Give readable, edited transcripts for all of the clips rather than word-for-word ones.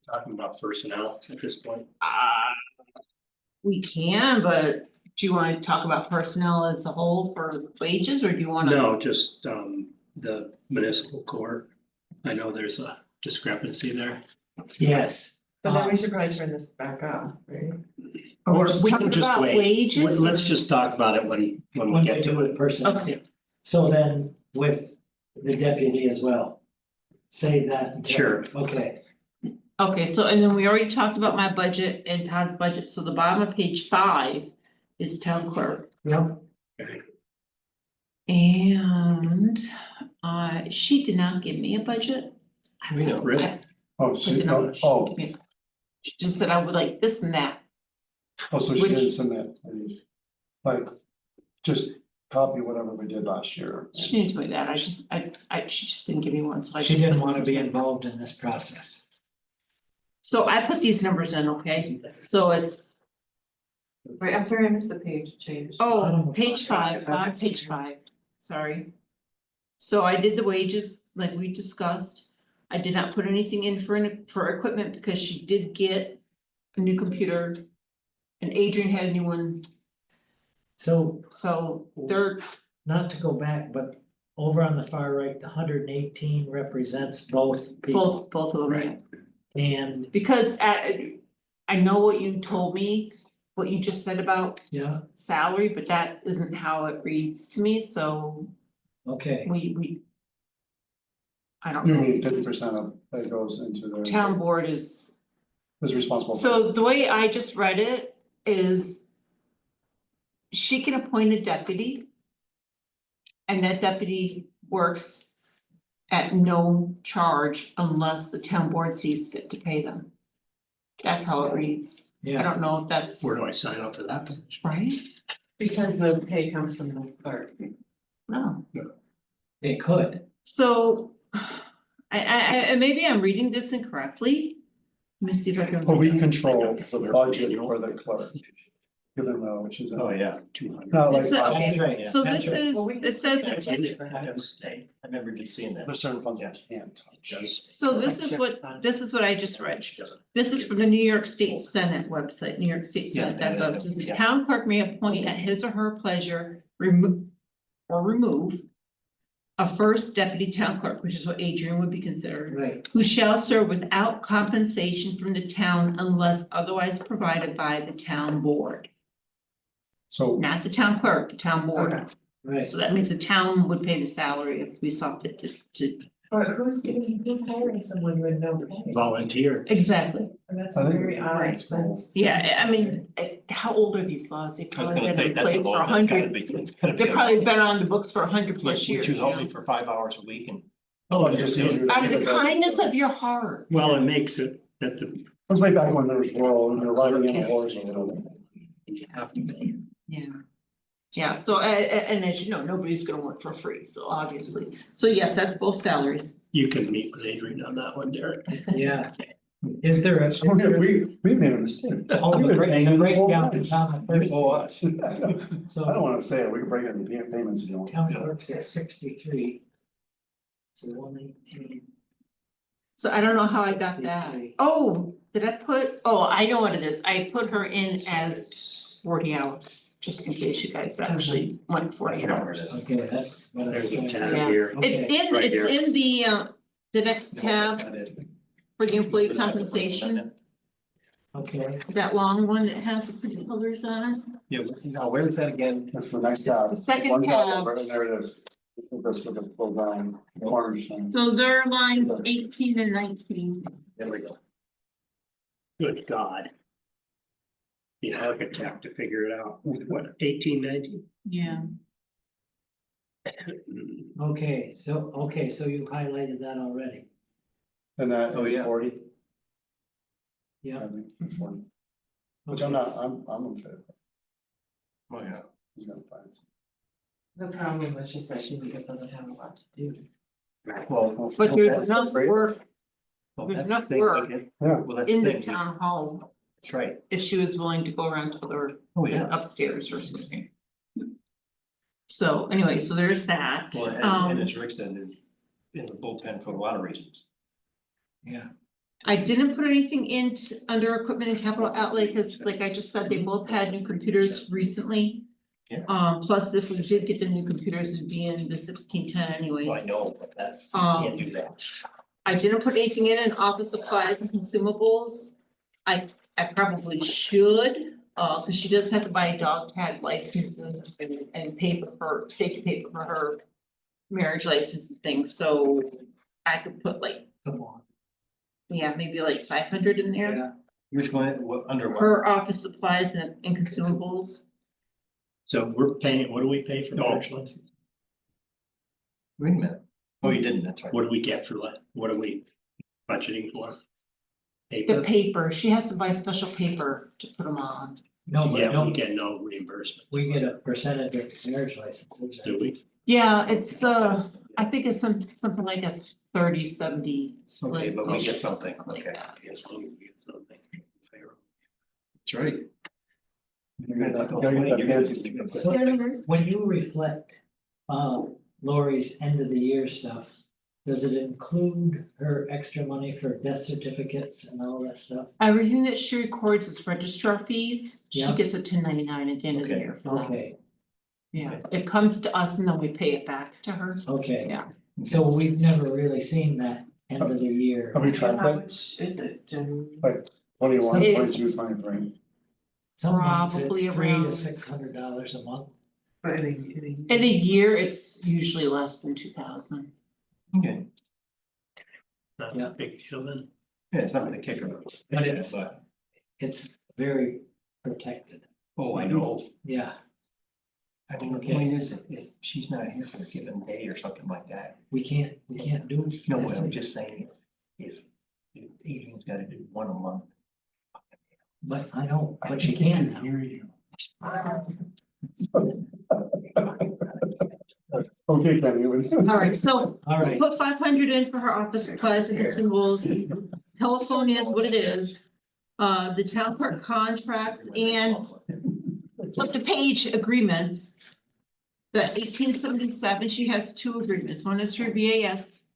Talking about personnel at this point. We can, but do you wanna talk about personnel as a whole for wages, or do you wanna? No, just the municipal court. I know there's a discrepancy there. Yes. But then we should probably turn this back up, right? Or We can talk just about wait. wages? Let's just talk about it when we When get we to do it. it person. Okay, So then with the deputy as well. Save that. until- Sure. Okay, okay, so and then we already talked about my budget and Todd's budget, so the bottom of page 5 is town clerk. yep, And she did not give me a budget. We know, really? I Oh, put she, the number, she oh, gave me- She just said I would like this and that. oh, so she which- didn't send that, like, just copy whatever we did last year. She didn't tell me that, she just didn't give me one, so I. she just didn't put wanna numbers be in. involved in this process. So I put these numbers in, okay, so it's, Wait, I'm sorry, I missed the page change. oh, page 5, page 5, sorry. So I did the wages like we discussed. I did not put anything in for equipment because she did get a new computer. And Adrian had a new one, So so they're, not to go back, but over on the far right, the 118 represents both people. both of them, yeah. And, Because I know what you told me, what you just said about yeah, salary, but that isn't how it reads to me, so okay, we. I don't You know, mean 50% of that goes into the. town board is, Is responsible. so the way I just read it is. She can appoint a deputy. And that deputy works at no charge unless the town board sees fit to pay them. That's how it reads. I yeah, don't know if that's Where do I sign up for that? right, Because the pay comes from the clerk. no. it could, So, I maybe I'm reading this incorrectly. Let me see if I can. But we control the budget for the clerk. Even though, which is. Oh, yeah, 200. Not like. It's a- that's right, So that's this right. is, Well, we it says, can- I remember just seeing that. There's certain funds we can't touch. Just. so this is what I just read. This is from the New York State Senate website, New York State Senate, that goes, says the town clerk may appoint at his or her pleasure, remove. A first deputy town clerk, which is what Adrian would be considered. Right, Who shall serve without compensation from the town unless otherwise provided by the town board. So, Not the town clerk, the town board. Okay. right, So that means the town would pay the salary if we saw fit to, But who's hiring someone with no pay? Volunteer. exactly. And that's I think very odd right. sense. Yeah, I mean, how old are these laws? They've I was probably gonna been say, in that's place a for long, 100. They've probably been on the books for 100 plus years. Would you you help know? me for 5 hours a week and? oh, I just. Out of the kindness of your heart. Well, it makes it that the. Let's way back when there was rural and you're riding in a horse. You have to pay. Yeah. Yeah, so and as you know, nobody's gonna work for free, so obviously, so yes, that's both salaries. You can meet with Adrian on that one, Derek. yeah. Is there a? is So there a- we made a mistake. Oh, the We've been paying the this whole breakdown time. is on the first, For us. I so don't wanna say it, we can break it in payments if you want. town clerk's at 63. So 118. So I don't know how I got that. 63. Oh, did I put, oh, I know what it is, I put her in as 40 hours, just in case you guys actually went 40 hours. Okay, that's what I. There's a was tab Yeah. here. It's Okay, in, right it's here. in the next tab for the employee compensation, Okay, that long one that has the pretty colors on it. Yeah, now where is that again? That's the next It's tab. the second One tab. Right there it is. This with the full down orange thing. So their lines 18 and 19. There we go. Good God. The architect to figure it out. What, 18, 19? Yeah. okay, so you highlighted that already, And that Oh, is yeah. 40. yeah. I think it's 40. Which Okay. I'm not, I'm in favor. Oh, yeah. He's gonna find some. The problem was just that she doesn't have a lot to do. Well. But there's enough work well, there's that's enough the thing, work okay. Yeah. Well, that's in the thing. town hall That's right. if she was willing to go around to other Oh, yeah. upstairs or something. So anyway, so there's that. Well, and as Rick said, there's in the bullpen for a lot of reasons. Yeah, I didn't put anything under equipment and capital outlay, because like I just said, they both had new computers recently. Yeah. Plus if we did get the new computers, it'd be in the 1610 anyways. Well, I know, but that's, you Um, can't do that. I didn't put anything in office supplies and consumables. I probably should, cause she does have to buy dog tag licenses and paper for, safety paper for her marriage license and things, so I could put like, come on, yeah, maybe like 500 in there. yeah, Which one, what, under what? Her office supplies and consumables. So we're paying, what do we pay for marriage license? Wait a minute. Oh, you didn't, that's right. What do we get for that? What are we budgeting for? The Paper? paper, she has to buy special paper to put them on. no, but Yeah, we don't, get no reimbursement, we get a percentage of the marriage licenses. do we? Yeah, it's I think it's something like a 30-70 split. Okay, but we get or something, like okay. that. As long as we get something. That's right. You gotta get that fancy. So when you reflect, Lori's end of the year stuff, does it include her extra money for death certificates and all that stuff? Everything that she records is registrar fees, she Yeah. gets a 1099 at the end of the Okay. year for that. Okay, Yeah, it comes to us and then we pay it back to her. okay. Yeah. So we've never really seen that end of the year. Have we tried How that? much is it generally? 21, 22 It's- timeframe. Some months it's Probably $300 around- to $600 a month. But in In a year, it's usually less than 2,000. Okay, Not Yeah. a big deal then. yeah, it's not gonna kick her. But it's- But, It's very protected, oh, I know. yeah, I mean, the Okay. point is, if she's not here for a given day or something like that. we can't do. No, this. I'm just saying, if Adrian's gotta do one a month. But I know, but she can now. Hear you. Okay, Kenny. Alright, so All right, put 500 in for her office supplies and consumables. Telephone is what it is. The town clerk contracts and flip the page agreements. The 1877, she has two agreements. One is her VAS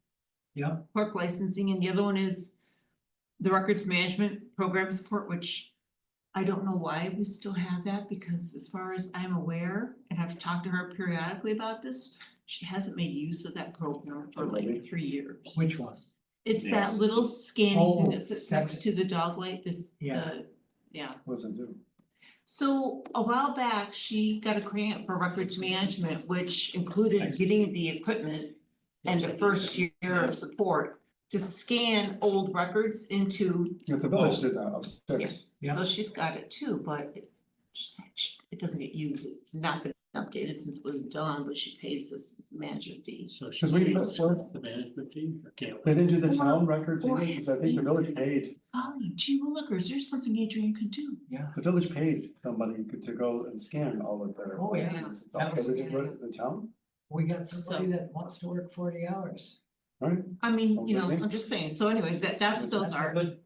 yeah, clerk licensing and the other one is the records management program support, which I don't know why we still have that, because as far as I'm aware, and I've talked to her periodically about this, she hasn't made use of that program for like 3 years. which one? It's that Yes. little scanning thing Oh, that sits that's- next to the dog light, Yeah. yeah. What's it do? So a while back, she got a grant for records management, which included getting the equipment and the first year of support to scan old records into, Yeah, the village did that upstairs. Yeah. so she's got it too, but it doesn't get used. It's not been updated since it was done, but she pays this management fee. So she Cause we, pays the management fee or can't? they didn't do the town records either, cause I think the village paid, Oh, gee, well, look, is there something Adrian could do? Yeah, the village paid somebody to go and scan all of their. Oh, yeah. records and That stuff. was- They did it in the town, we got somebody that wants to work 40 hours. right? I mean, you know, Sounds like me. I'm just saying, so anyway, that's what those are. But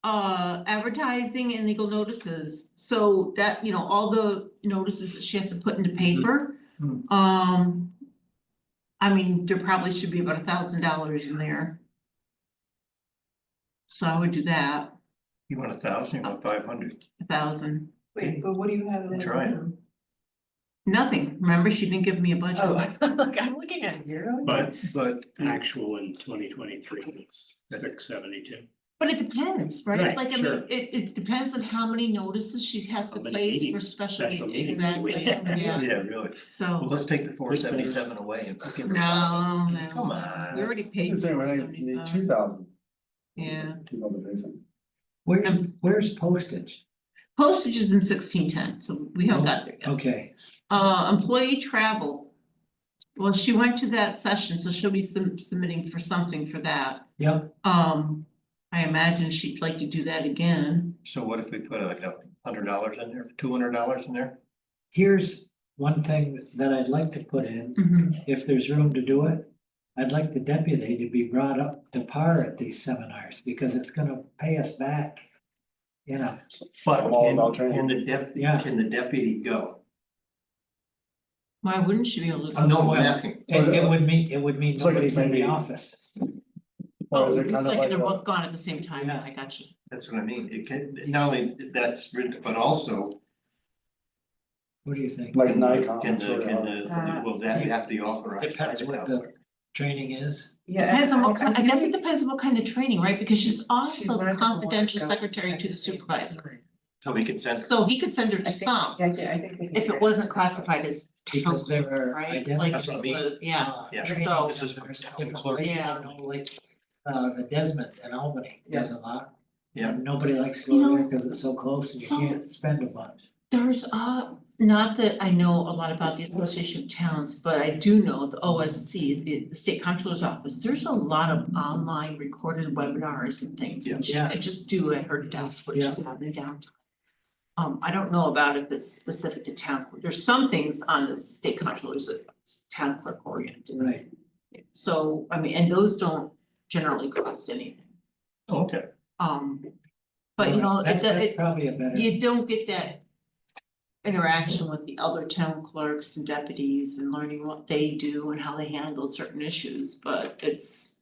Advertising and legal notices, so that, you know, all the notices that she has to put into paper. Mhm. I mean, there probably should be about $1,000 in there. So I would do that, You want 1,000, you want 500? 1,000, Wait, but what do you have in I'm the? trying. nothing, remember, she didn't give me a budget. Oh, look, I'm looking at zero. But Actual in 2023 is 672. But it depends, right? Right, Like, I mean, sure. it depends on how many notices she has to How many place for meetings, special special meetings, meetings. exactly, yeah, yeah, really. Well, so. let's take the 477 away and give her No, 1,000. no. Come on. We already I paid was saying, we need 477. 2,000. Yeah, Keep all the basin. where's postage? postage is in 1610, so we haven't got there yet. Okay, Employee travel. Well, she went to that session, so she'll be submitting for something for that. yeah, I imagine she'd like to do that again. So what if we put like $100 in there, $200 in there? here's one thing that I'd like to put in, Mhm. if there's room to do it. I'd like the deputy to be brought up to par at these seminars, because it's gonna pay us back. You know, But I'm all about training. Yeah. Can the deputy go? Why wouldn't she be able to? Oh, no, I'm Well, asking. it would mean It's like a nobody's in the training. office. Or is Oh, it kind of like like they're a, both gone at the same time, Yeah. I got you. That's what I mean, it can, not only that's written, but also. What do you think? like Can the, Nikon? can it's the, really can hard. the, will that have to be authorized by Depends the what town the clerk? training is. Yeah. Depends on what kind, I guess it think depends on what kind of training, right, because she's she also wanted the to go on confidential go secretary at to the same supervisor. time. So we can send her. So he could send her I to think, some, yeah, I think. we can if get it wasn't classified as town Because there clerk, are right, identical. like, That's what I mean. yeah, Yeah. Training So- This is centers, town different clerk. places, Yeah. I know, like, the Desmond in Albany does a Yes. lot. Yeah. And nobody likes to You go know, there because it's so close and you so- can't spend a bunch. there's not that I know a lot about the Association of Towns, but I do know the OSC, the State Comptroller's Office, there's a lot of online recorded webinars and things. And she Yeah. could just do at her desk when Yeah. she's having downtime. I don't know about if it's specific to town clerk, there's some things on the State Comptroller's that's town clerk oriented. Right. So, I mean, and those don't generally cost anything. Oh, okay. But you know, That's probably a better. you don't get that interaction with the other town clerks and deputies and learning what they do and how they handle certain issues, but it's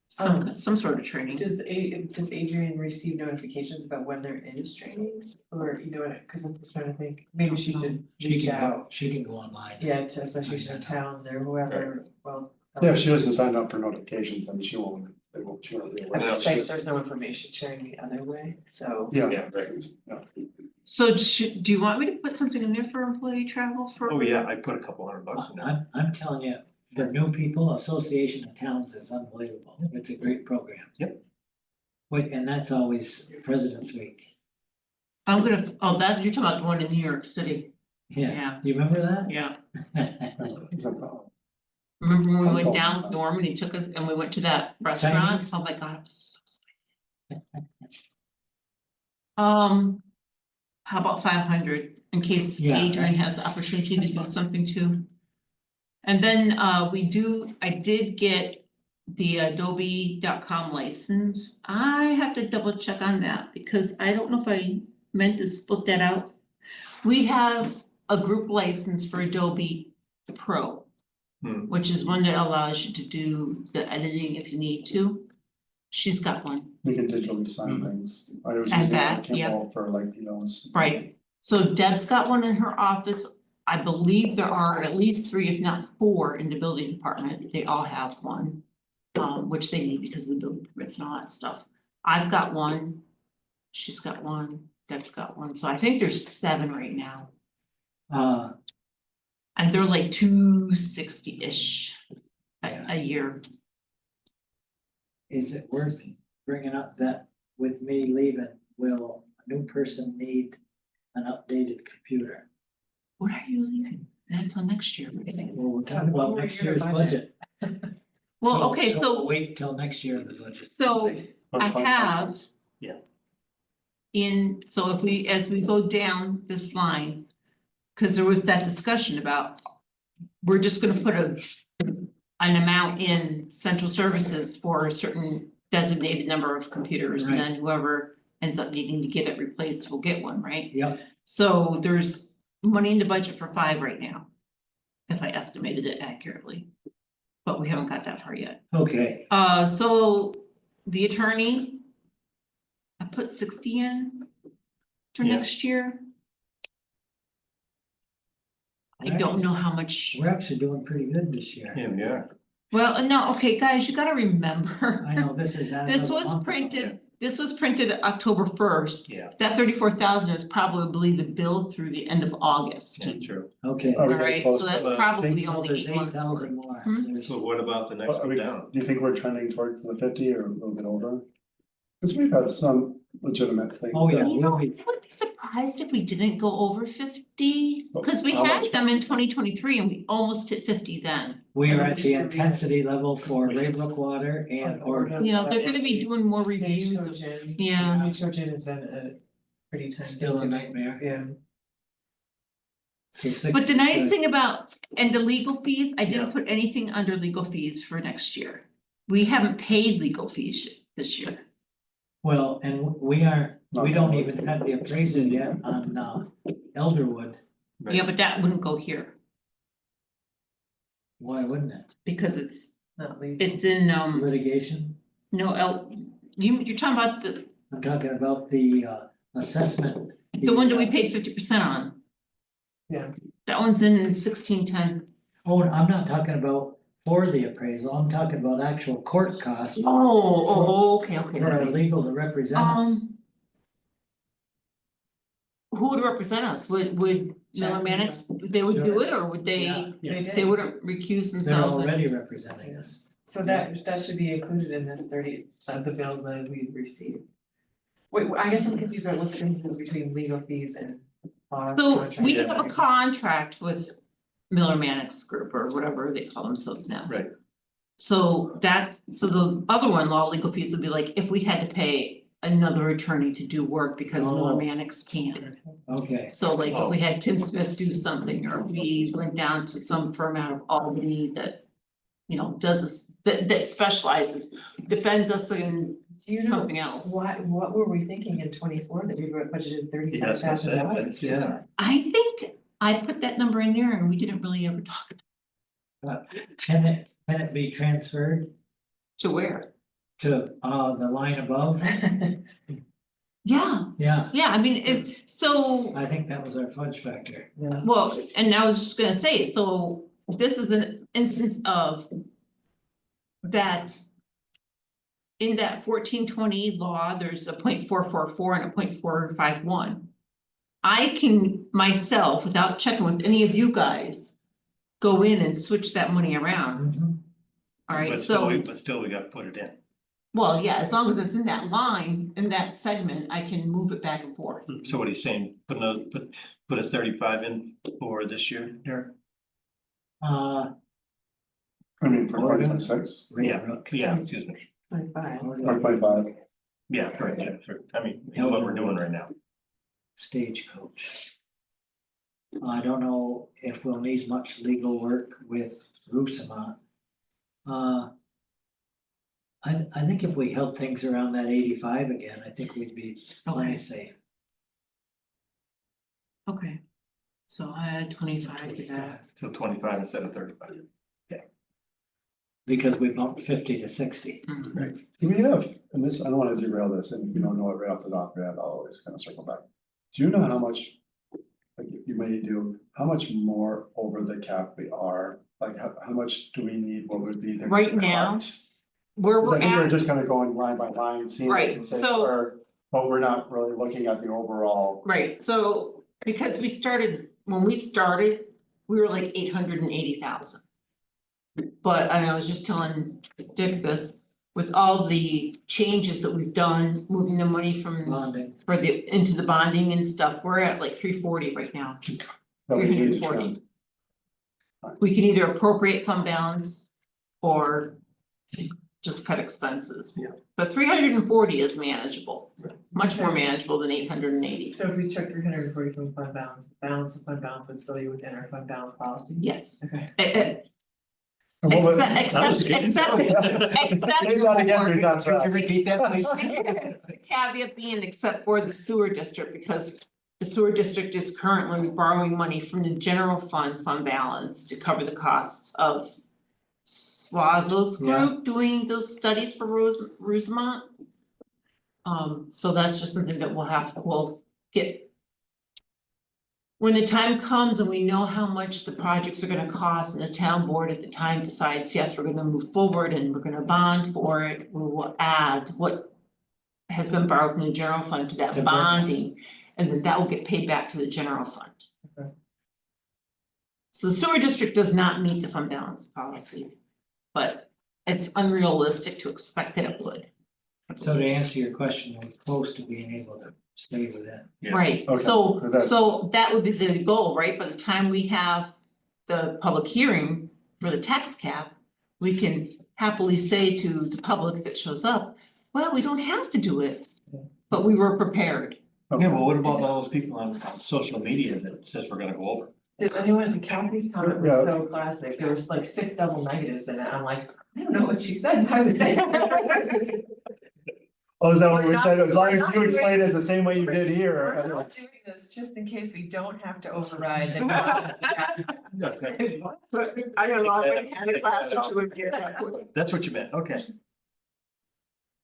some sort of training. Does Adrian receive notifications about when there is trainings, or you know what, cause I'm just trying to think, maybe she should She reach can out. go, she can go online. Yeah, to Association of Towns or whoever, well. Yeah, if she doesn't sign up for notifications, then she won't, they won't, she won't be aware. I'm just Yeah. saying there's no information sharing the other way, so. Yeah. Yeah, right. Yeah. So do you want me to put something in there for employee travel for? Oh, yeah, I put a couple $100 in there. I'm telling you, for new people, Association of Towns is unbelievable. It's a great program. Yep. Wait, and that's always President's Week. I'm gonna, oh, that, you're talking about going to New York City, Yeah, yeah, do you remember that? yeah. It's like, oh, Remember when we I'm went going down this with time. Norm and he took us and we went to that restaurant? Chinese? Oh my god, it was so spicy. How about 500 in case Yeah, Adrian has the opportunity to do something too? And then I did get the Adobe.com license. I have to double check on that because I don't know if I meant to split that out. We have a group license for Adobe Pro. Hmm. Which is one that allows you to do the editing if you need to. She's got one, you can digitally sign things. I was And using that, yeah. Kimball for like, right? So Deb's got one in her office. I believe there are at least 3, if not 4, in the building department. They all have one. Which they need because of the building permits and all that stuff. I've got one. She's got one, Deb's got one, so I think there's 7 right now. And they're like $260-ish a year. Is it worth bringing up that with me leaving, will a new person need an updated computer? What are you leaving? Not until next year, right? Well, we're talking about Well, next we're year's in a budget. Well, okay, so Wait till next year in the budget. so I have so if we, as we go down this line. Cause there was that discussion about, we're just gonna put an amount in central services for a certain designated number of computers. And Right. then whoever ends up needing to get it replaced will get one, right? Yep, So there's money in the budget for 5 right now. If I estimated it accurately. But we haven't got that far yet. okay, So the attorney. I put 60 in. For Yeah. next year. I don't know how much, we're actually doing pretty good this year. Yeah. well, no, okay, guys, you gotta remember. I know, this is as This of a was month ago. printed October 1st. Yeah, That 34,000 is probably the bill through the end of August. yeah, true. Okay. Are we getting Alright, close so to that's the probably So only there's 8 months. 8,000 more. Hmm? There's- So what about the next Are one we, down? do you think we're trending towards the 50 or a little bit over? Cause we've had some legitimate things. Oh, yeah. that- You know, I would be surprised if we didn't go over 50, cause we How had much? them in 2023 and we almost hit 50 then. We are at the intensity level for Raybrook Water and or You know, they're gonna be doing more reviews of- Stagecoach Inn. yeah. Stagecoach Inn has been a pretty time. still a consuming. nightmare. Yeah. So 60 But the is nice good. thing about, and the legal fees, I Yeah. didn't put anything under legal fees for next year. We haven't paid legal fees this year. Well, and we aren't, we Not don't that even have the appraiser yet on Elderwood. Right. Yeah, but that wouldn't go here Why wouldn't it? because it's Not legal. in Litigation? No, you're talking about I'm talking about the assessment. the one that we paid 50% on. Yeah. That one's in 1610. Oh, I'm not talking about for the appraisal, I'm talking about actual court costs Okay, okay. for our okay. legal to represent us. Who would represent us? Would Miller Jack Mannix, they would do it, or would Yeah. they, They they did, wouldn't recuse They're themselves? already representing us. so that should be included in this 30, the bills that we received. Wait, I guess I'm confused about what the difference is between legal fees and. So contract. we have a contract with Miller Mannix Group or whatever they call themselves now. Right. So the other one, law legal fees would be like if we had to pay another attorney to do work because Miller Oh. Mannix can't. Okay, So like if we had Tim Smith do something, or we went down to some firm out of Albany that. You know, does this, that specializes, defends us in Do you know something else. what were we thinking in 24 that we were budgeted Yeah, that's what I said, $35,000? yeah. I think I put that number in there and we didn't really ever talk can it be transferred to where. to the line above? Yeah, Yeah, I mean, so, I think that was our fudge factor. Yeah. well, and I was just gonna say, so this is an instance of. That. In that 1420 law, there's a 0.444 and a 0.451. I can myself, without checking with any of you guys. Go in and switch that money around, Mhm. alright, But so. still, we gotta put it in. Well, yeah, as long as it's in that line, in that segment, I can move it back and forth. So what are you saying, put a 35 in for this year, Derek? I mean, for Or- 2026 Raybrook. Yeah, excuse me, 25. or 25. yeah, I mean, what we're doing right now. Stagecoach. I don't know if we'll need much legal work with Rusamont. I think if we held things around that 85 again, I think we'd be plenty Okay. safe. Okay. So I add 25 to that. So 25 instead of 35. Because we bumped 50 to 60. Do we have, and this, I don't wanna derail this, and if you don't know it right off the top of your head, I'll always kind of circle back. Do you know how much, like, you may do, how much more over the cap we are? Like, how much do we need, what would be the? Right now, cut? Where 'Cause I we're think we're at, just kind of going line by line, seeing. what Right, we think so- are- But we're not really looking at the overall. right, so because when we started, we were like 880,000. But I was just telling Dick this, with all the changes that we've done, moving the money from Bonding. into the bonding and stuff, we're at like 340 right now. that we need to 340. trim. We can either appropriate fund balance or just cut expenses. Yeah. But 340 is manageable, much more manageable than 880. So if we took 340 from fund balance, the balance of fund balance would still be within our fund balance policy? Yes. Okay. And what was- Except Maybe not again, you're not right. repeat that, please? The caveat being except for the sewer district, because the sewer district is currently borrowing money from the general fund balance to cover the costs of Swazzles Yeah. group doing those studies for Rosemont. So that's just something that we'll get. When the time comes and we know how much the projects are gonna cost and the town board at the time decides, yes, we're gonna move forward and we're gonna bond for it, we will add what. Has been borrowed from the general fund to To that bring us. bonding, and then that will get paid back to the general fund. Okay. So the sewer district does not meet the fund balance policy, but it's unrealistic to expect that it would. So to answer your question, we're close to being able to stay with it. Yeah. Right, Okay, so 'cause that- so that would be the goal, right? By the time we have the public hearing for the tax cap, we can happily say to the public that shows up, well, we don't have to do it. But we were prepared. Yeah, well, what about all those people on social media that says we're gonna go over? Did anyone, Kathy's comment was Yeah. so classic, there was like 6 double negatives in it, I'm like, I don't know what she said, I was there. Oh, is that what We're we not- said? As long as we're you not explain it the same way you did here. We're I know. not doing this just in case we don't have to override the. Okay, So I don't know, I'm gonna hand a glass or two of beer. that's what you meant, okay.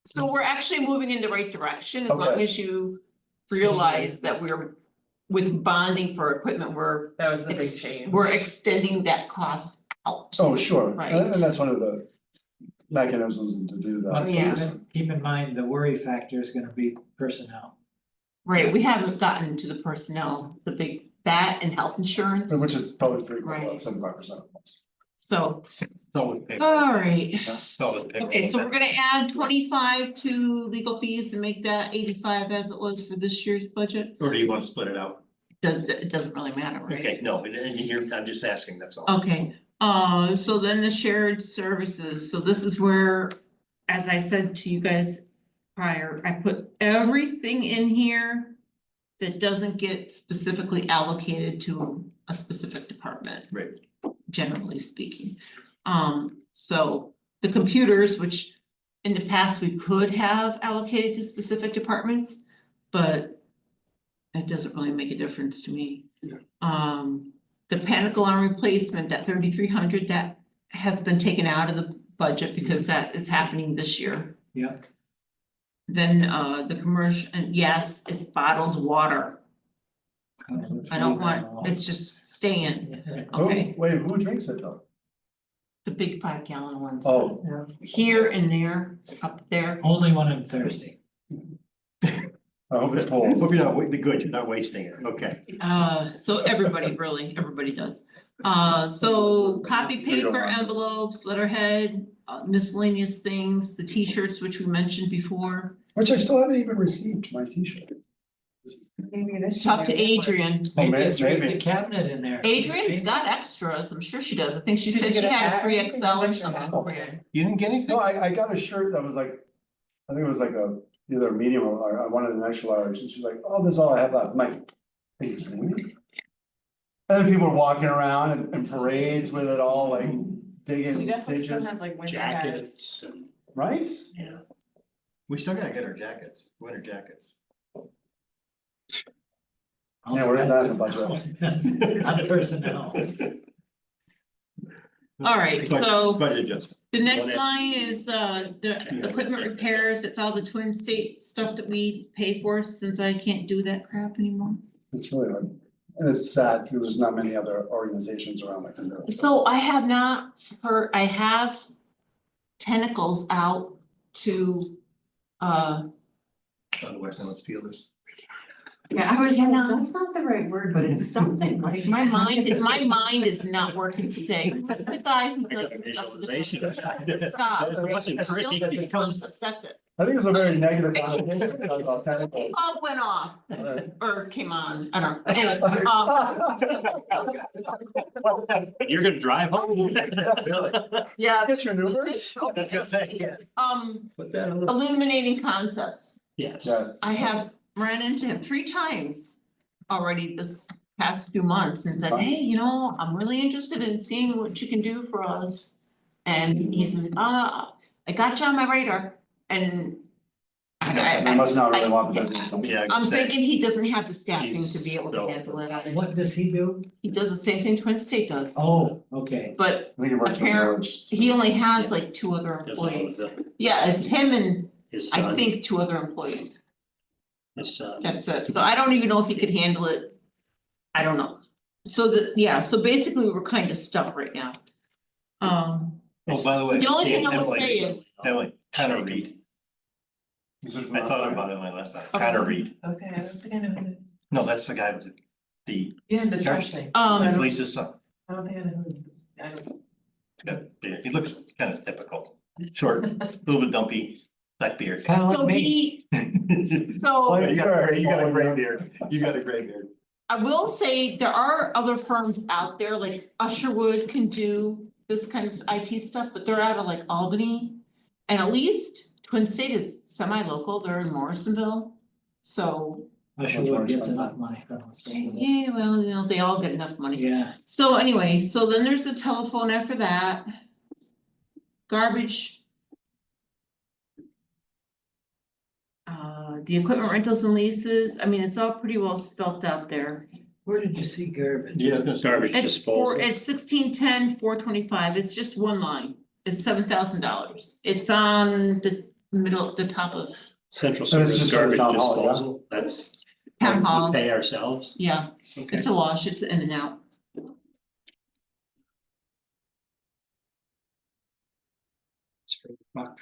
So we're actually moving in the right direction as long Okay. as you realize that we're. With bonding for equipment, That was the big ex- change. we're extending that cost out. Oh, sure, Right. and that's one of the mechanisms to do that. But Yeah. keep in mind, the worry factor is gonna be personnel. Right, we haven't gotten to the personnel, the big, that and health insurance, Which is probably three, Right. 75% of most. so, So with paper, alright. so with paper. Okay, so we're gonna add 25 to legal fees and make that 85 as it was for this year's budget. Or do you want to split it out? It doesn't really matter, right? Okay, no, and you're, I'm just asking, that's all. Okay, so then the shared services, so this is where, as I said to you guys prior, I put everything in here that doesn't get specifically allocated to a specific department. Right. Generally speaking. So the computers, which in the past we could have allocated to specific departments, but it doesn't really make a difference to me. The panic alarm replacement, that 3,300, that has been taken out of the budget because that is happening this year. Yep. Then the commercial, and yes, it's bottled water. I don't want, it's just staying, okay, Wait, who drinks it though? the big 5-gallon ones. Oh, Here and there, up there. Only when I'm thirsty. I hope it's cold. Hope you're not, good, you're not wasting it, okay. So everybody, really, everybody does. So copy paper, envelopes, letterhead, miscellaneous things, the T-shirts, which we mentioned before. Which I still haven't even received my t-shirt. This is- Maybe this. Talk to Adrian. Oh, Maybe it's right in maybe. the cabinet in there. Adrian's got extras, I'm sure she does. I think she Did you said she get a had a hat? 3XL or Extra something hat? for you. You didn't get anything? No, I got a shirt that was like, I think it was like either a medium or I wanted an extra large, and she's like, oh, this is all I have left. I'm like, are you kidding me? And then people are walking around in parades with it all like She digging definitely still ditches, has like winter hats. Jackets and, right? yeah. We still gotta get our jackets, winter jackets. Yeah, we're in that in the budget. On personnel. All right, so Budget adjustment. the next One line is the Yeah, equipment that's it. repairs. It's all the Twin State stuff that we pay for since I can't do that crap anymore. It's really hard. And it's sad, because there's not many other organizations around that can do it. So I have not heard, I have tentacles out to, On the West End Steelers. yeah, I was, no, That's not the right word, but it's something like. my mind is not working today. That's the guy who I got does the stuff. with the visualization. computers. Stop. It wasn't pretty. Don't make concepts, that's it. I think it's a very negative connotation about tentacles. Oh, went off or came on, I don't know. Anyway, You're gonna drive home? Really? Yeah. Get your Uber? this- I was gonna say, yeah. Put that on. Illuminating concepts. Yes. Yes. I have ran into him 3 times already this past few months and said, Fine. hey, you know, I'm really interested in seeing what you can do for us. And he says, I got you on my radar and I must not really want the business. don't we? Yeah. I'm Say. thinking he doesn't have the staffing He's to be able to so- handle it. either. What does he do? He does the same thing Twin State does, Oh, okay. but I think it works for the Apparent- village. he only has like 2 other Does all of employees. the- Yeah, it's him and His I son, think 2 other employees. his son. That's it. So I don't even know if he could handle it. I don't know. So so basically we're kind of stuck right now. Oh, by the way. The only thing I will Emily- say is, Emily, Connor Reed. This is I thought about it when I left. Connor Reed. Okay, I don't think I know who. No, that's the guy with the, Yeah, the trash thing. that's Lisa's son. I don't think I know who. I don't. Yeah, he looks kind of typical. Short, a little bit dumpy, black beard. Kind of so like me. so You got a gray beard. You got a gray beard. I will say there are other firms out there, like Usherwood can do this kind of IT stuff, but they're out of like Albany. And at least Twin State is semi-local, they're in Morrisonville, so, Usherwood gets enough money from the state. yeah, well, you know, they all get enough money. Yeah, So anyway, so then there's the telephone after that. Garbage. The equipment rentals and leases, I mean, it's all pretty well spelt out there. where did you see garbage? Yeah, I was gonna start. Garbage It's disposal. it's 1610, 425. It's just one line, it's $7,000. It's on the middle, the top of Central And it's service just for the garbage town hall, yeah? disposal, that's. town we hall, Pay ourselves, yeah, okay. it's a wash, it's in and out. It's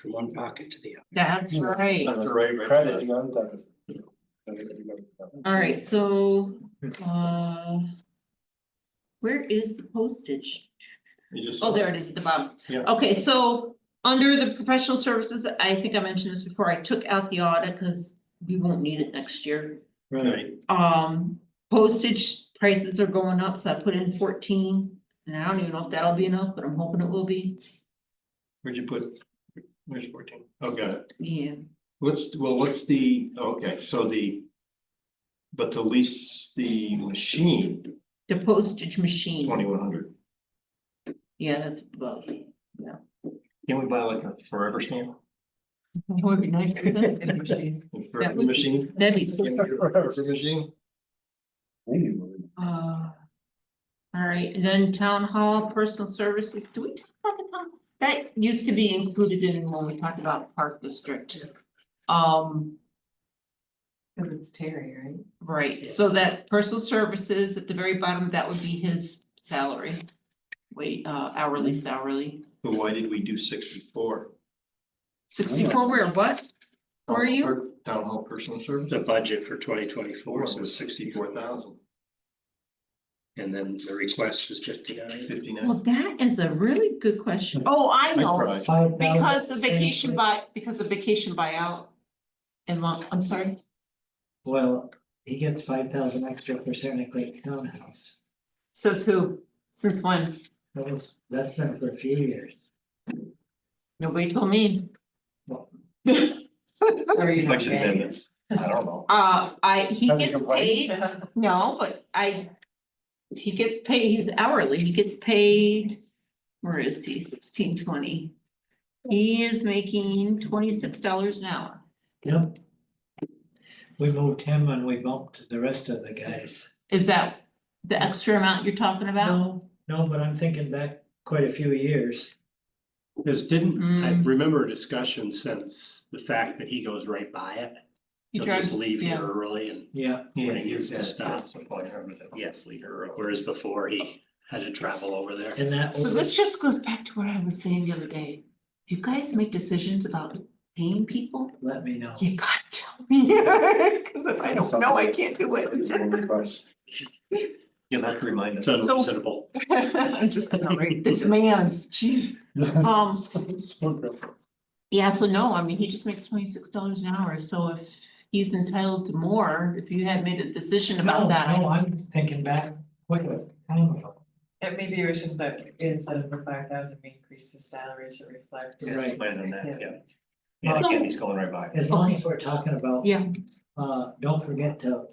from one pocket to the other. That's Yeah. right. That's the right. Credit, you know, debit. Alright, so, where is the postage? You just. Oh, there it is at the bottom. Yeah. Okay, so under the professional services, I think I mentioned this before, I took out the audit, cause we won't need it next year. Right, Postage prices are going up, so I put in 14, and I don't even know if that'll be enough, but I'm hoping it will be, Where'd you put, where's 14? Oh, got it. yeah. What's the, okay, so the. But to lease the machine, The postage machine, 2,100, yeah, that's above, can we buy like a forever stamp? it would be nice, wouldn't it? In the machine. A forever machine? That'd be Can we get a forever machine? Alright, and then town hall, personal services, do we talk about the town? That used to be included in when we talked about park district. Cause it's Terry, right? Right, so that personal services at the very bottom, that would be his salary. Wait, hourly salary, But why did we do 64? 64, where, what? Where are you? Town hall personal service? The budget for 2024, So so it's 64, 64,000, and then the request is 59. 59. Well, that is a really good question. Oh, I Nice know, try. 5,000 because of vacation same- because of vacation buyout. And long, I'm sorry, Well, he gets 5,000 extra for Saranac Lake Townhouse. says who, since when? That's been for a few years. Nobody told me. Or you Much not has been paying. there. I don't know. He Has he gets complained? paid, no, but he gets paid, he's hourly, he gets paid, where is he, 16.20. He is making $26 an hour. Yep. We moved him and we bumped the rest of the guys. Is that the extra amount you're talking about? No, but I'm thinking back quite a few years. Because I Mm. remember a discussion since the fact that he goes right by it. He He'll drives, just leave yeah. here early and Yeah, Yeah, he used to that's- stop. that's the point, I remember that. Yes, leave her early. whereas before he had to travel over there. and that. So this just goes back to what I was saying the other day. You guys make decisions about paying people, Let me know. you gotta tell me, cause if I don't know, I can't do it. Request. You'll have to remind It's us. unreasonable. I'm just gonna read the demands, jeez. So aggressive. Yeah, so no, I mean, he just makes $26 an hour, so if he's entitled to more, if you had made a decision about that. No, I'm thinking back quite a time ago. And maybe it was just that instead of the 5,000, we increased his salary to reflect. Right. Might have done that, Yeah. yeah. Yeah, So- Candy's going right by. As long as we're talking about. Yeah. Don't forget to.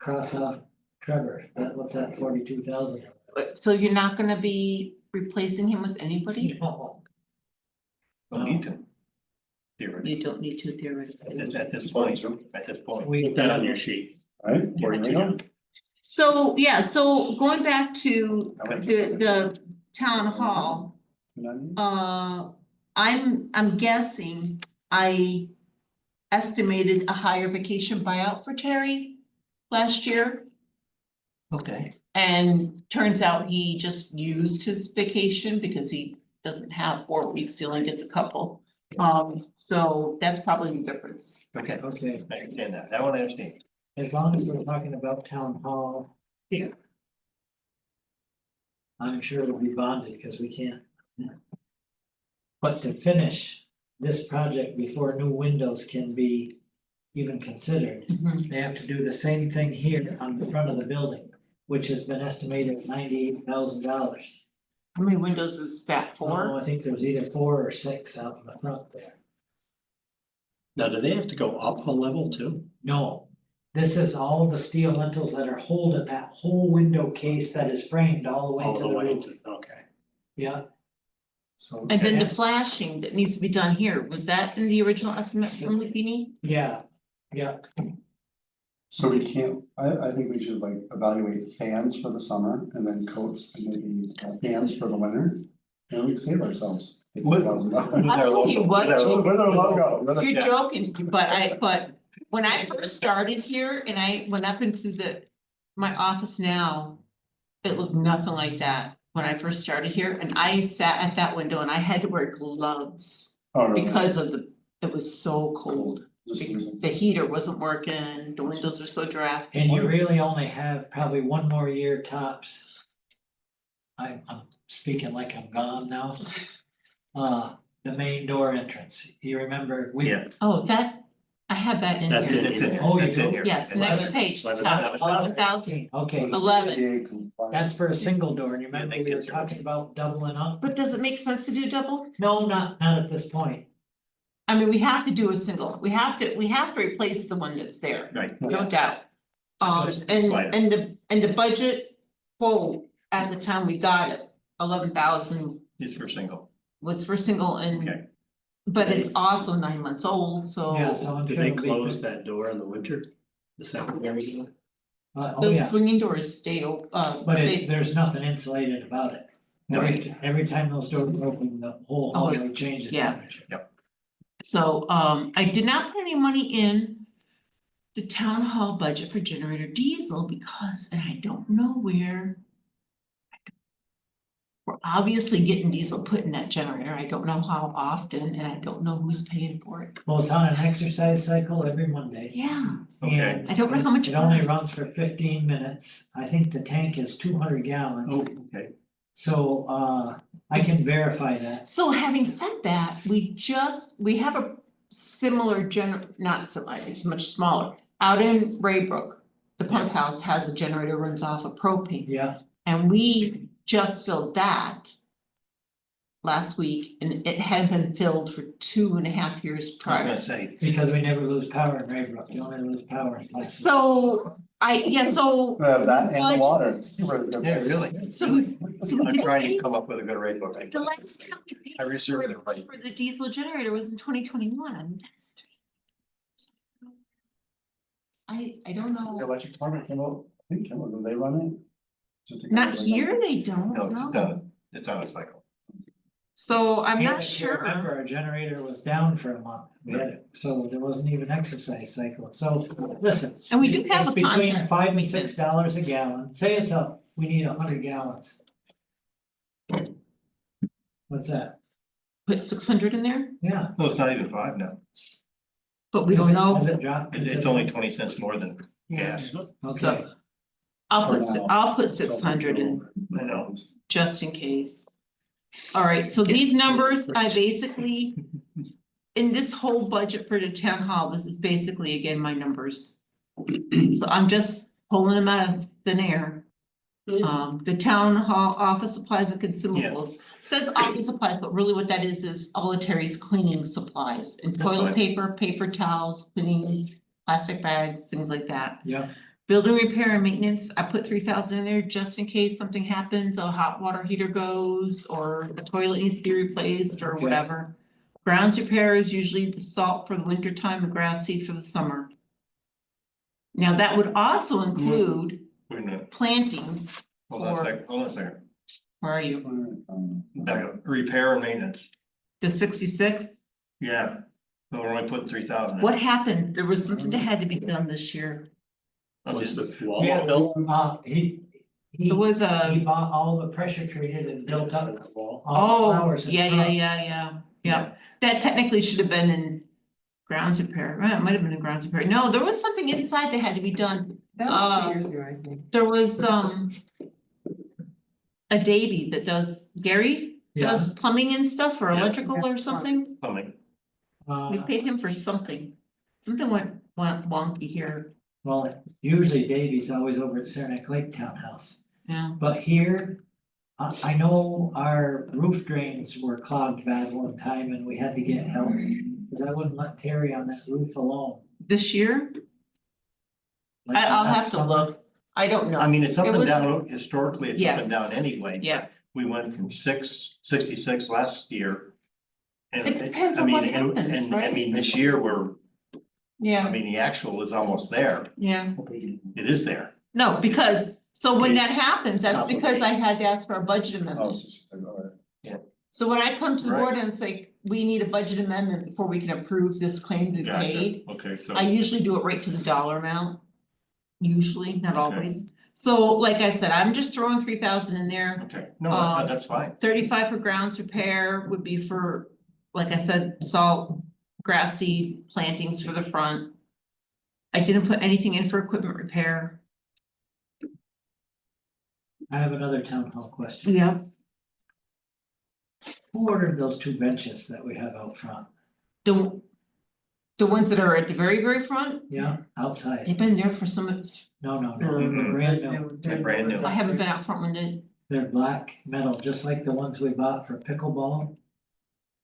Cross off Trevor, what's that, 42,000? But so you're not gonna be replacing him with anybody? No. Don't need to. Theoretically, You don't need to theoretically. at this point, We. Put that on your sheet. Right? There we go. So, yeah, so going back to the town hall, You know what I mean? I'm guessing I estimated a higher vacation buyout for Terry last year. Okay. And turns out he just used his vacation because he doesn't have 4 weeks, he only gets a couple. So that's probably the difference. Okay, Okay, I understand that, that one I understand. as long as we're talking about town hall. Yeah. I'm sure it'll be bonded because we can't. But to finish this project before new windows can be even considered, Mhm. they have to do the same thing here on the front of the building, which has been estimated at $98,000. How many windows is that for? I think there's either 4 or 6 out in the front there. Now, do they have to go up a level too? No, this is all the steel lintels that are holding that whole window case that is framed all the way All to the the way roof. to, okay. Yeah, So. And then the flashing that needs to be done here, was that in the original estimate from Lupini? yeah. So we can't, I think we should like evaluate fans for the summer and then coats and maybe fans for the winter. You know, we can save ourselves. With- $50,000. I'll tell you what, Where Jason, do I go? Where do I- you're Yeah. joking, but when I first started here and I went up into my office now. It looked nothing like that when I first started here, and I sat at that window and I had to wear gloves Oh, really? because of it was so cold. Just using- The heater wasn't working, the windows were so drafty. And you really only have probably one more year tops. I'm speaking like I'm gone now. The main door entrance, you remember, we, Yeah. Oh, I have that in That's here. it. It's in here, Oh, you it's in do? here. Yes, It's- next page, top, 11,000. okay, 11. ADA compliant. that's for a single door, and you Yeah, remember they we were get- talking about doubling up? But does it make sense to do double? No, not at this point. I mean, we have to do a single, we have to replace the one that's there, Right, no doubt. Just And slide the budget quote at the time we got it, 11,000 it's for single, was for single and. okay. But it's also 9 months old, so. Yeah, so I'm Do sure they it'll be close that door in the winter? The secondary door? Oh, Those yeah, swinging doors stay, but they, there's nothing insulated about it. Every time those doors open, the whole Oh, hallway changes yeah. temperature. so, I did not put any money in. The town hall budget for generator diesel because, and I don't know where. We're obviously getting diesel put in that generator, I don't know how often, and I don't know who's paying for it. Well, it's on an exercise cycle every Monday. Yeah, Okay. And I don't know how much it only it runs for 15 minutes. I think the tank is 200 gallons. Oh, okay, So I can verify that. so having said that, we have a similar not similar, it's much smaller. Out in Raybrook, the pump house has a generator runs off of propane. Yeah, And we just filled that last week and it hadn't been filled for 2.5 years I was prior. gonna say, because we never lose power in Raybrook. You only lose power in Placer. So so. That and the budget- water. It's a really good yeah, place. really, So really, so we I'm didn't trying pay- to come up with a good rate book. The last time we paid I reserved it right. for the diesel generator was in 2021. I mean, that's 3 years. I don't The know, electric department came out, I think, do they run it? Just to not kind of- here, they don't, No, it's no. it's on a cycle. So I'm And not if you remember, sure, our generator was down for a month. We had it, so there wasn't even exercise cycle. So listen. And we do have it's a between contract $5 and maintenance. $6 a gallon. Say it's up, we need 100 gallons. What's that? put 600 in there, Yeah. No, it's not even 5 now, but we Has don't it- know. Has it dropped? it's only 20 cents more than gas, Okay, So I'll For put, now. I'll put 600 in I know. just in case. Alright, so these numbers, I basically. In this whole budget for the town hall, this is basically again my numbers. So I'm just pulling them out of thin air. The town hall office supplies and consumables, says office supplies, but really what that is all of Terry's cleaning supplies and That's toilet fine. paper, paper towels, cleaning. Plastic bags, things like that. yeah, Building repair and maintenance, I put 3,000 in there just in case something happens, a hot water heater goes, or a toilet needs to be replaced or Okay. whatever. Grounds repair is usually the salt for the winter time, the grass seed for the summer. Now, that would also include Wait a minute, plantings, hold on a second, hold on a second. where are you, Back up, repair and maintenance, the 66? yeah, so we're only putting 3,000. What happened? There was something that had to be done this year. I'm Was just, the wall yeah, built? he. It was He a, bought all the pressure treated and built up all the oh, flowers in yeah, front. yeah. That technically should have been in grounds repair, well, it might have been in grounds repair, no, there was something inside that had to be done. That was 2 Uh, years ago, I think. There was a Davy that does, Gary Yeah, does plumbing and stuff or Yeah. electrical or something. plumbing, We paid him for something. Something went wonky here, well, usually Davy's always over at Saranac Lake Townhouse, yeah. but here. I know our roof drains were clogged bad one time and we had to get help, cause I wouldn't let Terry on that roof alone. This year, Like I'll have last to summer. look, I don't know. I mean, it's up It and was- down, historically, it's up Yeah. and down anyway. Yeah, We went from 66 last year. And It depends I on mean, what and- happens, and, I right? mean, this year I yeah, mean, the actual is almost there, yeah. it is there. No, because, so when Okay. that happens, that's because I had to ask for a budget Oh, amendment. it's just like, all right. So when I come to the Right. board and say, we need a budget amendment before we can approve this claim to be Gotcha, paid, okay, so. I usually do it right to the dollar amount. Usually, not Okay. always. So like I said, I'm just throwing 3,000 in there. Okay, no, that's fine. 35 for grounds repair would be for, like I said, salt, grassy plantings for the front. I didn't put anything in for equipment repair. I have another town hall question. Yeah. Who ordered those two benches that we have out front? The ones that are at the very, very front, Yeah, outside. they've been there for some, No, they're Mhm. brand new. They're brand new. I haven't been out front when they, They're black metal, just like the ones we bought for pickleball.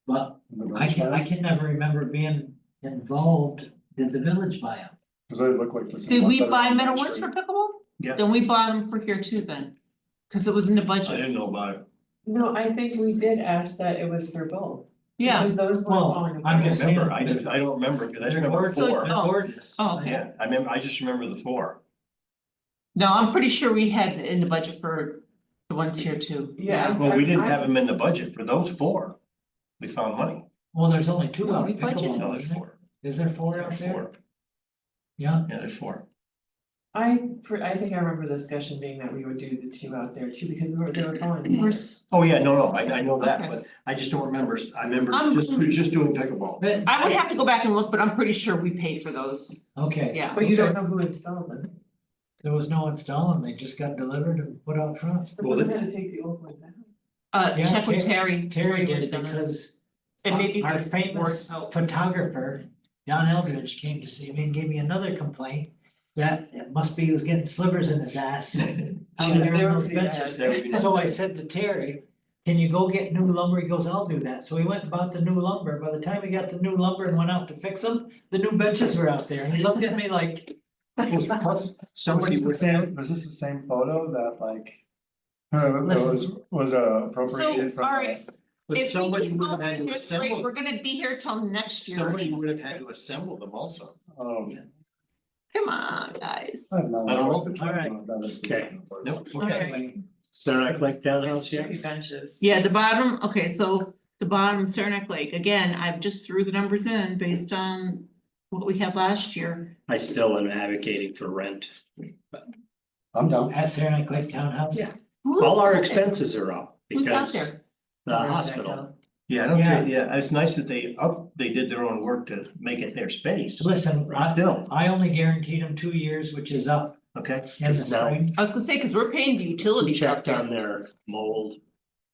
But in the I village can never remember being involved. Did the village buy them? Cause they look like the same. did ones we that are buy on metal Main ones for Street. pickleball? Yeah. Then we bought them for here too then. Cause it was in the I budget, didn't know about it. No, I think we did ask that it was for both. yeah, Because those were Well, falling I'm apart. just saying. Remember, I don't remember, because I They're remember gorgeous. four. They're Oh. gorgeous. Oh, okay. Yeah, I just remember the four. No, I'm pretty sure we had in the budget for the ones here too. Yeah. Well, we didn't have them in the budget for those four. We found money. Well, there's only two No, out we of budgeted. pickleball, No, there's isn't there? four. Is there four out There's there? four. Yeah, Yeah, there's four. I think I remember the discussion being that we would do the two out there too, because they were falling We're apart. s- Oh, yeah, no, I know that, Okay. but I just don't remember, I remember I'm- just doing pickleball. but. I would have to go back and look, but I'm pretty sure we paid for those, Okay. yeah. But you don't know who installed them. There was no installing, they just got delivered and put out front. Well, Someone had to take the old one down. Yeah, Check with Terry. Terry would've did done it. because And maybe our the famous work out. photographer, Don Eldridge, came to see me and gave me another complaint. That it must be he was getting slivers in his ass out there They on were those pretty benches. bad. So I said to Terry, can you go get new lumber? He goes, I'll do that. So he went and bought the new lumber. By the time he got the new lumber and went out to fix them, the new benches were out there. And he looked at me like, Somebody Was would this the same, was this the same photo that like? That Listen. was appropriated So, from alright, But if we somebody keep would have had going to this rate, assemble, we're gonna be here till next year. somebody would have had to assemble them also. Yeah. Come on, guys. I don't know. I don't know. Alright. Okay. Nope, okay. Alright. Saranac Lake Townhouse, yeah? Three benches. Yeah, the bottom, okay, so the bottom Saranac Lake, again, I've just threw the numbers in based on what we had last year. I still am advocating for rent. I'm down. at Saranac Lake Townhouse. Yeah. Who's All our out there? expenses are up Who's out because there? the hospital. Yeah, I don't care, yeah, it's nice that they did their own work to make it their space, Listen, but still, I only guaranteed him 2 years, which is up okay? in the It's now- spring. I was gonna say, cause we're paying the Who utilities out checked there. on their mold?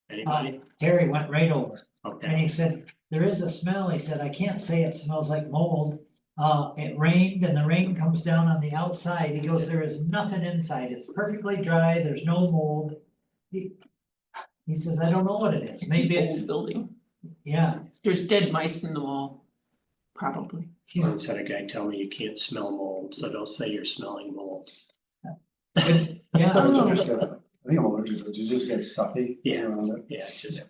Anybody? Terry went right over. And Okay, he said, there is a smell, he said, I can't say it smells like mold. It rained and the rain comes down on the outside, he goes, there is nothing inside, it's perfectly dry, there's no mold. He says, I don't know what it is, maybe it's, Old building. yeah, There's dead mice in the wall. Probably. once had a guy tell me you can't smell mold, so don't say you're smelling mold. yeah. Oh. I think I'm allergic to it, you just get stuffy. Yeah. around it. Yeah, just.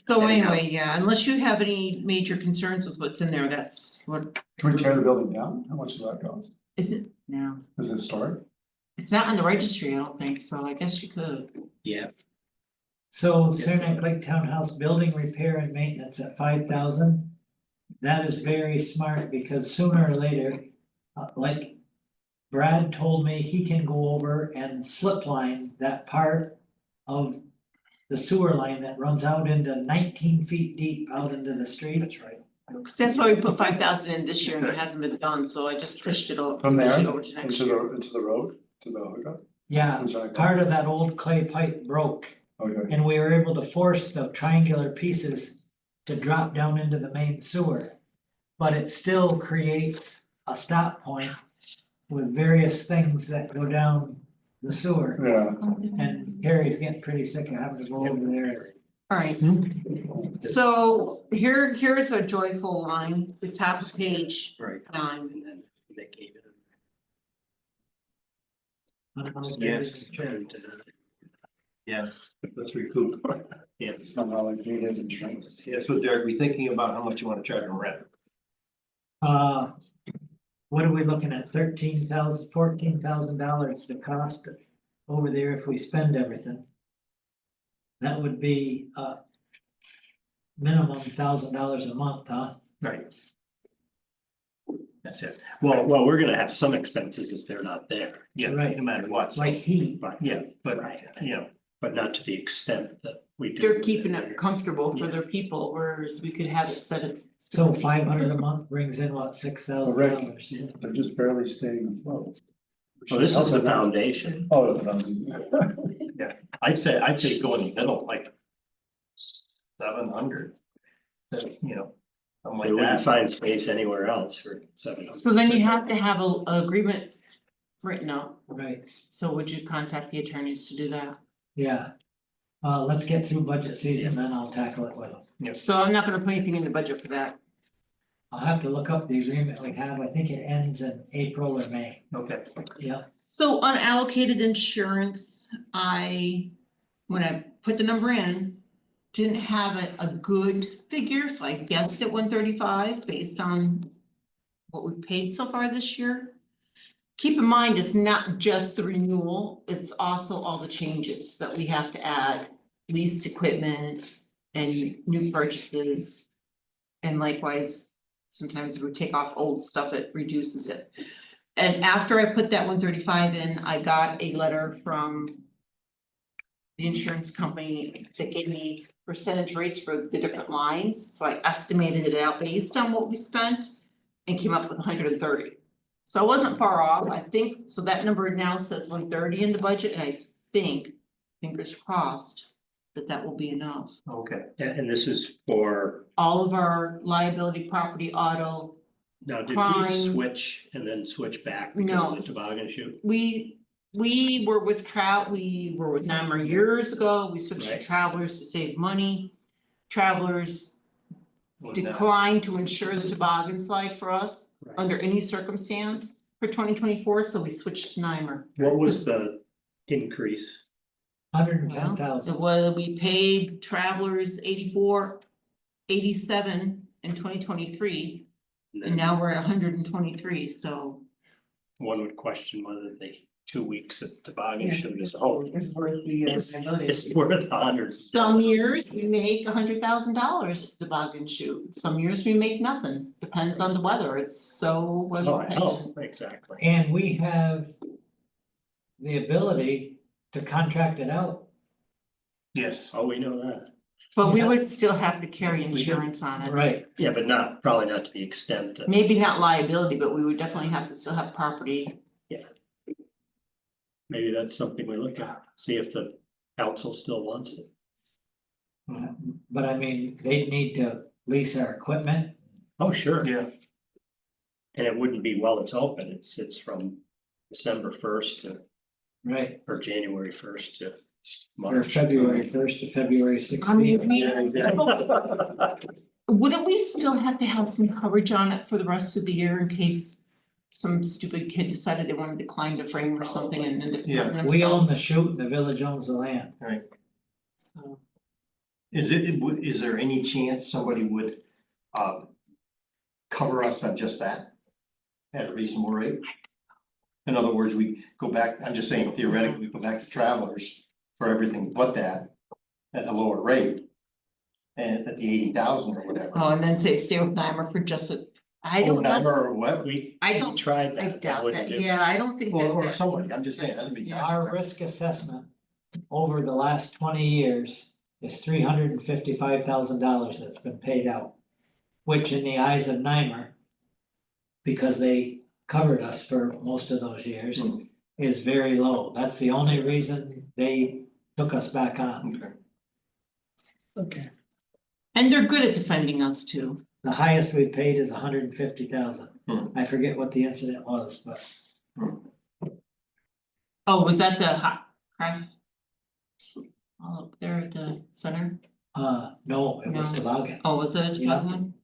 So anyway, yeah, unless you have any major concerns with what's in there, that's what, Can we tear the building down? How much does that cost? is it now? Is it historic? It's not on the registry, I don't think, so I guess you could. Yeah, So Saranac Lake Townhouse building repair and maintenance at 5,000. That is very smart because sooner or later, like Brad told me, he can go over and slip line that part of the sewer line that runs out into 19 feet deep out into the street. That's right. 'Cause that's why we put 5,000 in this year and it hasn't been done, so I just pushed it over. From there, over to next into year. the road, to the hookup? Yeah, That's right. part of that old clay pipe broke. Okay, And we were able to force the triangular pieces to drop down into the main sewer. But it still creates a stop point with various things that go down the sewer. yeah. And Harry's getting pretty sick of having to go over there. Alright, so here's a joyful line, the top of page right. 9. And then they gave it. Yes. Yeah, let's recoup. Yes, Somehow like we did insurance. yeah, so Derek, be thinking about how much you wanna charge them rent. What are we looking at? $14,000 the cost over there if we spend everything. That would be minimum $1,000 a month, huh? Right. That's it. Well, we're gonna have some expenses if they're not there. Yes, Right. no matter what, so, Like heat, Right. yeah, but, Right. you know, But not to the extent that we do. They're with keeping it. it comfortable for their people, whereas we could have it set at. so 60. 500 a month brings in what, $6,000? They're just barely staying afloat. Well, this is the foundation. Oh, it's the foundation. I'd say go in the middle, like 700. You know, something We like wouldn't that. find space anywhere else for 700. So then you have to have a agreement written up, Right, so would you contact the attorneys to do that? yeah. Let's get through budget season, then I'll tackle it with them. So I'm not gonna put anything in the budget for that. I'll have to look up the agreement we have, I think it ends in April or May, Okay, yeah. So unallocated insurance, when I put the number in, didn't have a good figure, so I guessed at 135 based on what we've paid so far this year. Keep in mind, it's not just the renewal, it's also all the changes that we have to add, leased equipment and new purchases. And likewise, sometimes we take off old stuff, it reduces it. And after I put that 135 in, I got a letter from the insurance company that gave me percentage rates for the different lines, so I estimated it out based on what we spent and came up with 130. So I wasn't far off, I think, so that number now says 130 in the budget, and I think, fingers crossed, that will be enough. okay. And this is for, All of our liability, property, auto, now, did we Crime. switch and then switch back because No. of the toboggan chute? we were with we were with Namur years ago, we switched to Right. Travelers to save money. Travelers Well, now- declined to insure the toboggan slide for us Right. under any circumstance for 2024, so we switched to Namur. What was the increase? 110,000. It was, we paid Travelers 84, 87 in 2023, and now we're at 123, so. One would question whether the 2 weeks at the toboggan chute is, oh, It's worth the it's, liability. it's worth $100. Some years we make $100,000 at the toboggan chute, some years we make nothing, depends on the weather, it's so weather Oh, I know, dependent. exactly. And we have the ability to contract it out. Yes, Oh, we know that. But we Yes. would still have to carry We do. insurance on it. Right. Yeah, but not, probably not to the extent that. Maybe not liability, but we would definitely have to still have property. Maybe that's something we look at, see if the council still wants it. But I mean, they need to lease our equipment. Oh, sure. yeah, And it wouldn't be while it's open, it's from December 1st to, Right. or January 1st to Or March. February 1st to February I mean, 16th. we- yeah, exactly. Wouldn't we still have to have some coverage on it for the rest of the year in case some stupid kid decided they wanted to climb the frame or something and ended up Yeah. hurting We own the themselves? chute, the village owns the land. So, Is there any chance somebody would cover us on just that? At a reasonable rate? In other words, we go back, I'm just saying theoretically, we go back to Travelers for everything but that at a lower rate. And at the 80,000 or whatever. Oh, and then say stay with Nymer for just a, I Or don't know, number or what, I don't- Tried I that. doubt wouldn't that, do. yeah, I don't think or that, somebody, I'm just saying, that'd be. Yeah. Our risk assessment over the last 20 years is $355,000 that's been paid out. Which in the eyes of Nymer, because they covered us for most of those years, Hmm. is very low. That's the only reason they took us back on. Okay. Okay. and they're good at defending us too. The highest we paid is 150,000. Hmm. I forget what the incident was, but Oh, was that the hot craft? All up there at the center? no, it was No. toboggan. Oh, was it a Yeah. toboggan?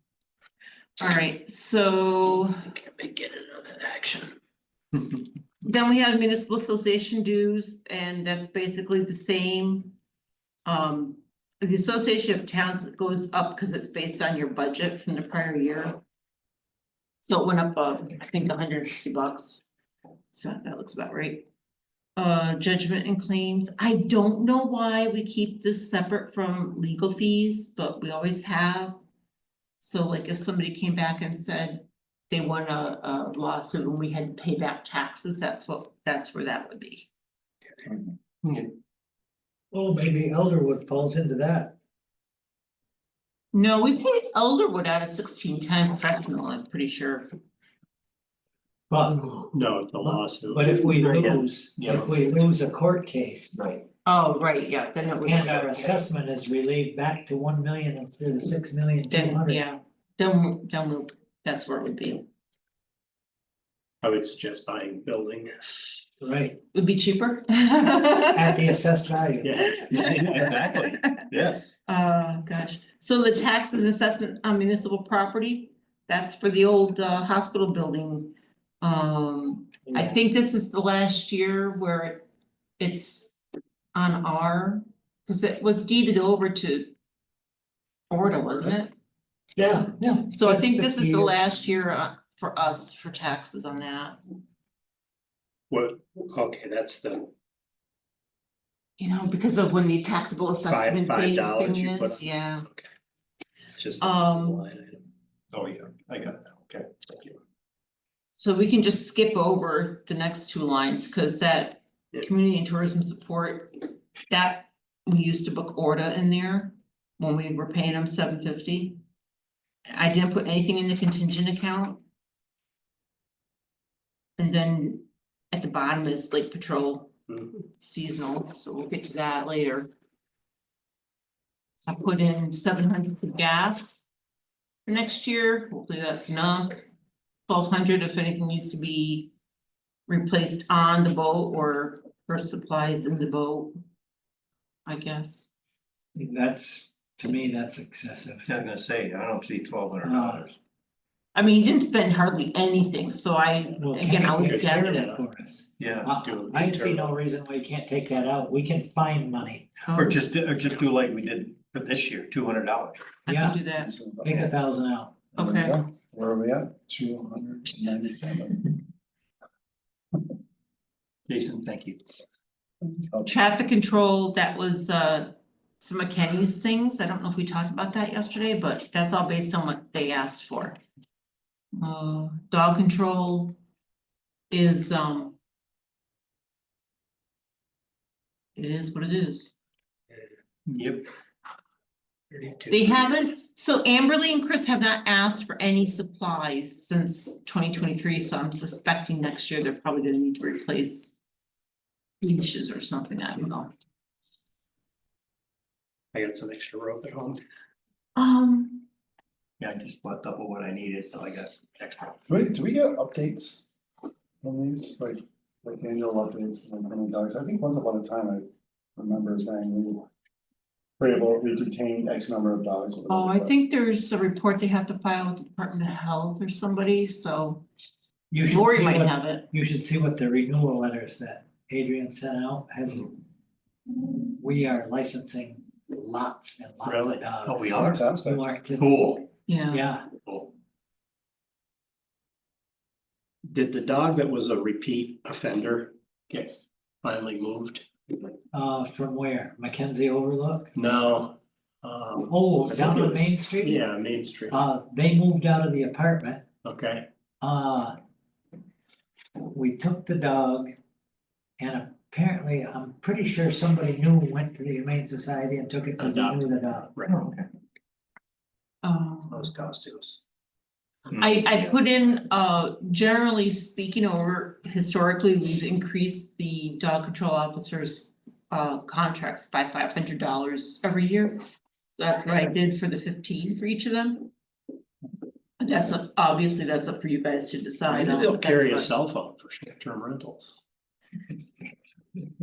Alright, so Can they get another action? then we have municipal association dues, and that's basically the same. The Association of Towns goes up because it's based on your budget from the prior year. So it went up, I think $150. So that looks about right. Judgment and claims, I don't know why we keep this separate from legal fees, but we always have. So like if somebody came back and said they won a lawsuit and we had to pay back taxes, that's where that would be. Oh, maybe Elderwood falls into that. No, we paid Elderwood out of 1610 professional, I'm pretty sure. But, No, it's a lawsuit. but if we Yeah. lose, Yeah. if we lose a court case. Right. Oh, right, yeah, then it would. And our assessment is relieved back to 1 million instead of 6,200,000. Then, yeah, then we'll, that's where it would be. I would suggest buying building. Right, Would be cheaper. at the assessed value. Yes. Exactly, yes. Gosh, so the taxes assessment on municipal property, that's for the old hospital building. I Yeah. think this is the last year where it's on our, cause it was deeded over to Orta, wasn't it? Yeah, yeah. So I think this is 50 the years. last year for us for taxes on that. What, okay, that's the, You know, because of when the taxable assessment thing $5 you put is, on. yeah. okay. It's just. Um, line item. Oh, yeah, I got that, okay, thank you. So we can just skip over the next two lines, cause that Yeah. community and tourism support, that we used to book Orta in there. When we were paying them $750. I didn't put anything in the contingent account. And then at the bottom is Lake Patrol Mhm. seasonal, so we'll get to that later. I put in 700 for gas. For next year, hopefully that's enough. 1,200 if anything needs to be replaced on the boat or for supplies in the boat. I guess. That's, to me, that's excessive. I'm gonna say, I don't see $1,200. I mean, you didn't spend hardly anything, so Well, again, I Kenny was can reserve guessing. it for us. Yeah, I see no reason why you can't take that out. We can find money. or just do like we did for this year, $200. I yeah. can do that. Take 1,000 out. There we Okay. go. Where are we at? 297. Jason, thank you. Traffic control, that was some of Kenny's things. I don't know if we talked about that yesterday, but that's all based on what they asked for. Dog control is it is what it is. Yep. They haven't, so Amberly and Chris have not asked for any supplies since 2023, so I'm suspecting next year they're probably gonna need to replace leashes or something, I don't know. I got some extra rope at home. Yeah, I just bought double what I needed, so I got extra. Do we get updates on these, like annual updates on how many dogs? I think once upon a time I remember saying we detained X number of dogs. or Oh, I whatever, think there's a report they have to file with the Department of Health or somebody, so You should Lori see might what- have it. You should see what the renewal letters that Adrian sent out has. We are licensing lots and lots Really? of dogs. Oh, we but- are? Fantastic. You aren't kidding. Cool. Yeah. Yeah, Cool. Did the dog that was a repeat offender get finally moved? from where? Mackenzie Overlook? No. Oh, I down think it on was- Main Street? Yeah, Main Street, They moved out of the apartment. okay, We took the dog. And apparently, I'm pretty sure somebody new went to the Humane Society and took it because they knew the dog. right, those costumes. I put in, generally speaking, over historically, we've increased the dog control officers' contracts by $500 every year. That's what I did for the 15 for each of them. And that's obviously that's up for you guys to decide. Maybe on, they'll but carry a that's cell phone for short-term rentals.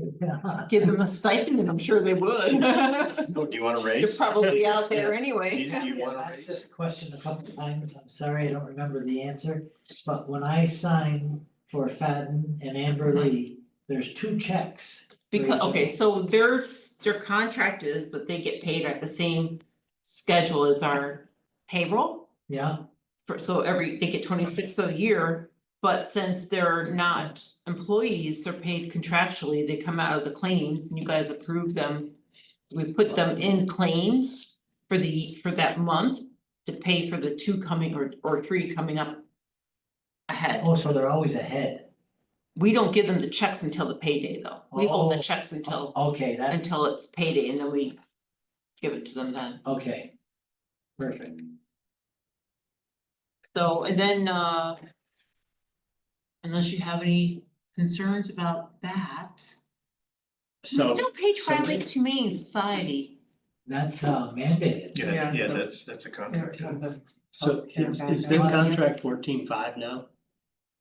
what- Give them a stipend and I'm sure they would. Oh, do you wanna They're raise? probably out there anyway. You wanna I asked raise? this question a couple of times, I'm sorry, I don't remember the answer, but when I sign for Fadden and Amber Lee, there's 2 checks. for each Because, of okay, them. so their contract is that they get paid at the same schedule as our payroll. Yeah, So they get 26 a year, But since they're not employees, they're paid contractually, they come out of the claims and you guys approve them. We put them in claims for that month to pay for the 2 coming or 3 coming up ahead. Oh, so they're always ahead. We don't give them the checks until the payday though. We hold the Oh. checks until Okay, that, it's payday and then we give it to them then. okay. Perfect. So, and then, unless you have any concerns about that. We So, still pay so- Tri Lakes Humane Society. That's mandated. Yeah, Yeah. that's a They were contract. trying to- so is their contract 14.5 now?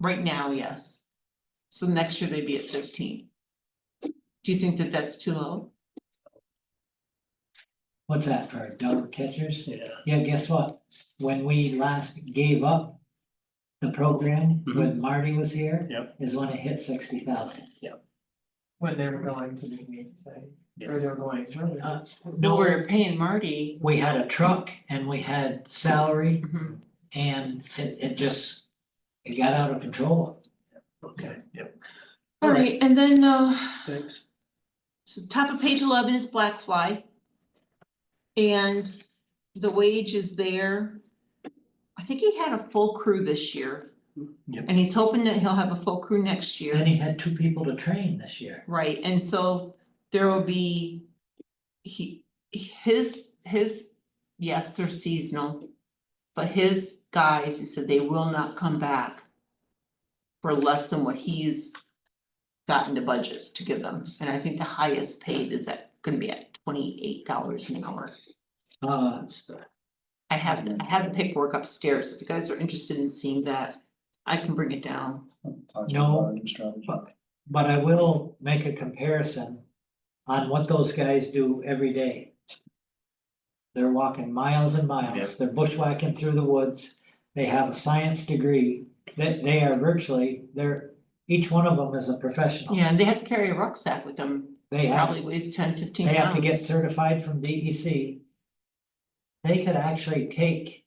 Right now, yes. So next year they'd be at 15. Do you think that that's too low? What's that for, dog catchers? Yeah. Yeah, guess what? When we last gave up the program, when Marty was here. Yep. Is when it hit 60,000. When they were going to the Humane Society, or they were going to. Uh, No, we're paying Marty. We had a truck and we had salary Mhm. and it just, it got out of control. Okay, yep. Alright, and then Thanks. so top of page 11 is Black Fly. And the wage is there. I think he had a full crew this year. Yep. And he's hoping that he'll have a full crew next year. And he had 2 people to train this year. Right, and so there will be. His, yes, they're seasonal. But his guys, he said they will not come back. For less than what he's gotten the budget to give them, and I think the highest paid is gonna be at $28 an hour. I have the paperwork upstairs, if you guys are interested in seeing that, I can bring it down. Talk No. about our new strategy. But I will make a comparison on what those guys do every day. They're walking miles and miles, Yep. they're bushwhacking through the woods, they have a science degree, they are virtually, each one of them is a professional. Yeah, and they have to carry a rucksack with them, They have, probably weighs 10-15 they have to get pounds. certified from DEC. They could actually take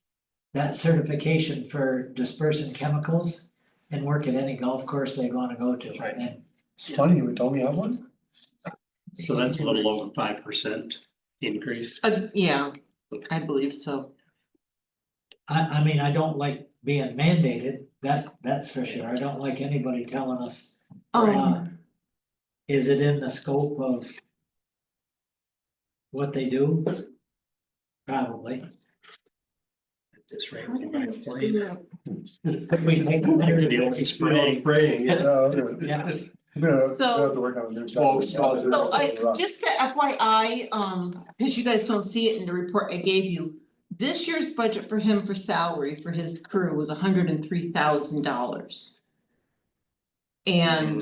that certification for dispersing chemicals and work at any golf course they wanna go to. That's right. And It's funny, you told me I won. So that's a little over 5% increase. Yeah, I believe so. I mean, I don't like being mandated, that's for sure, I don't like anybody telling us, is it in the scope of what they do? Probably. At this rate. How did I screw that up? Could we take them Back there? to the old spraying. Spraying, yes. Yeah, We're gonna So- have to work on a new Well, strategy. So just to FYI, because you guys don't see it in the report I gave you. This year's budget for him for salary for his crew was $103,000. And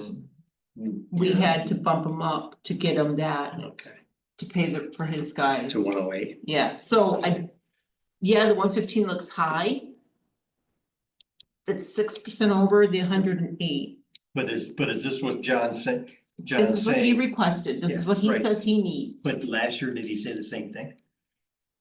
we had to bump him up to get him that, Okay, to pay for his guys. to 108. Yeah, so yeah, the 115 looks high. It's 6% over the 108. But is this what John's saying? This John's is what he saying, requested, this is Yeah, what he right. says he needs. but last year, did he say the same thing?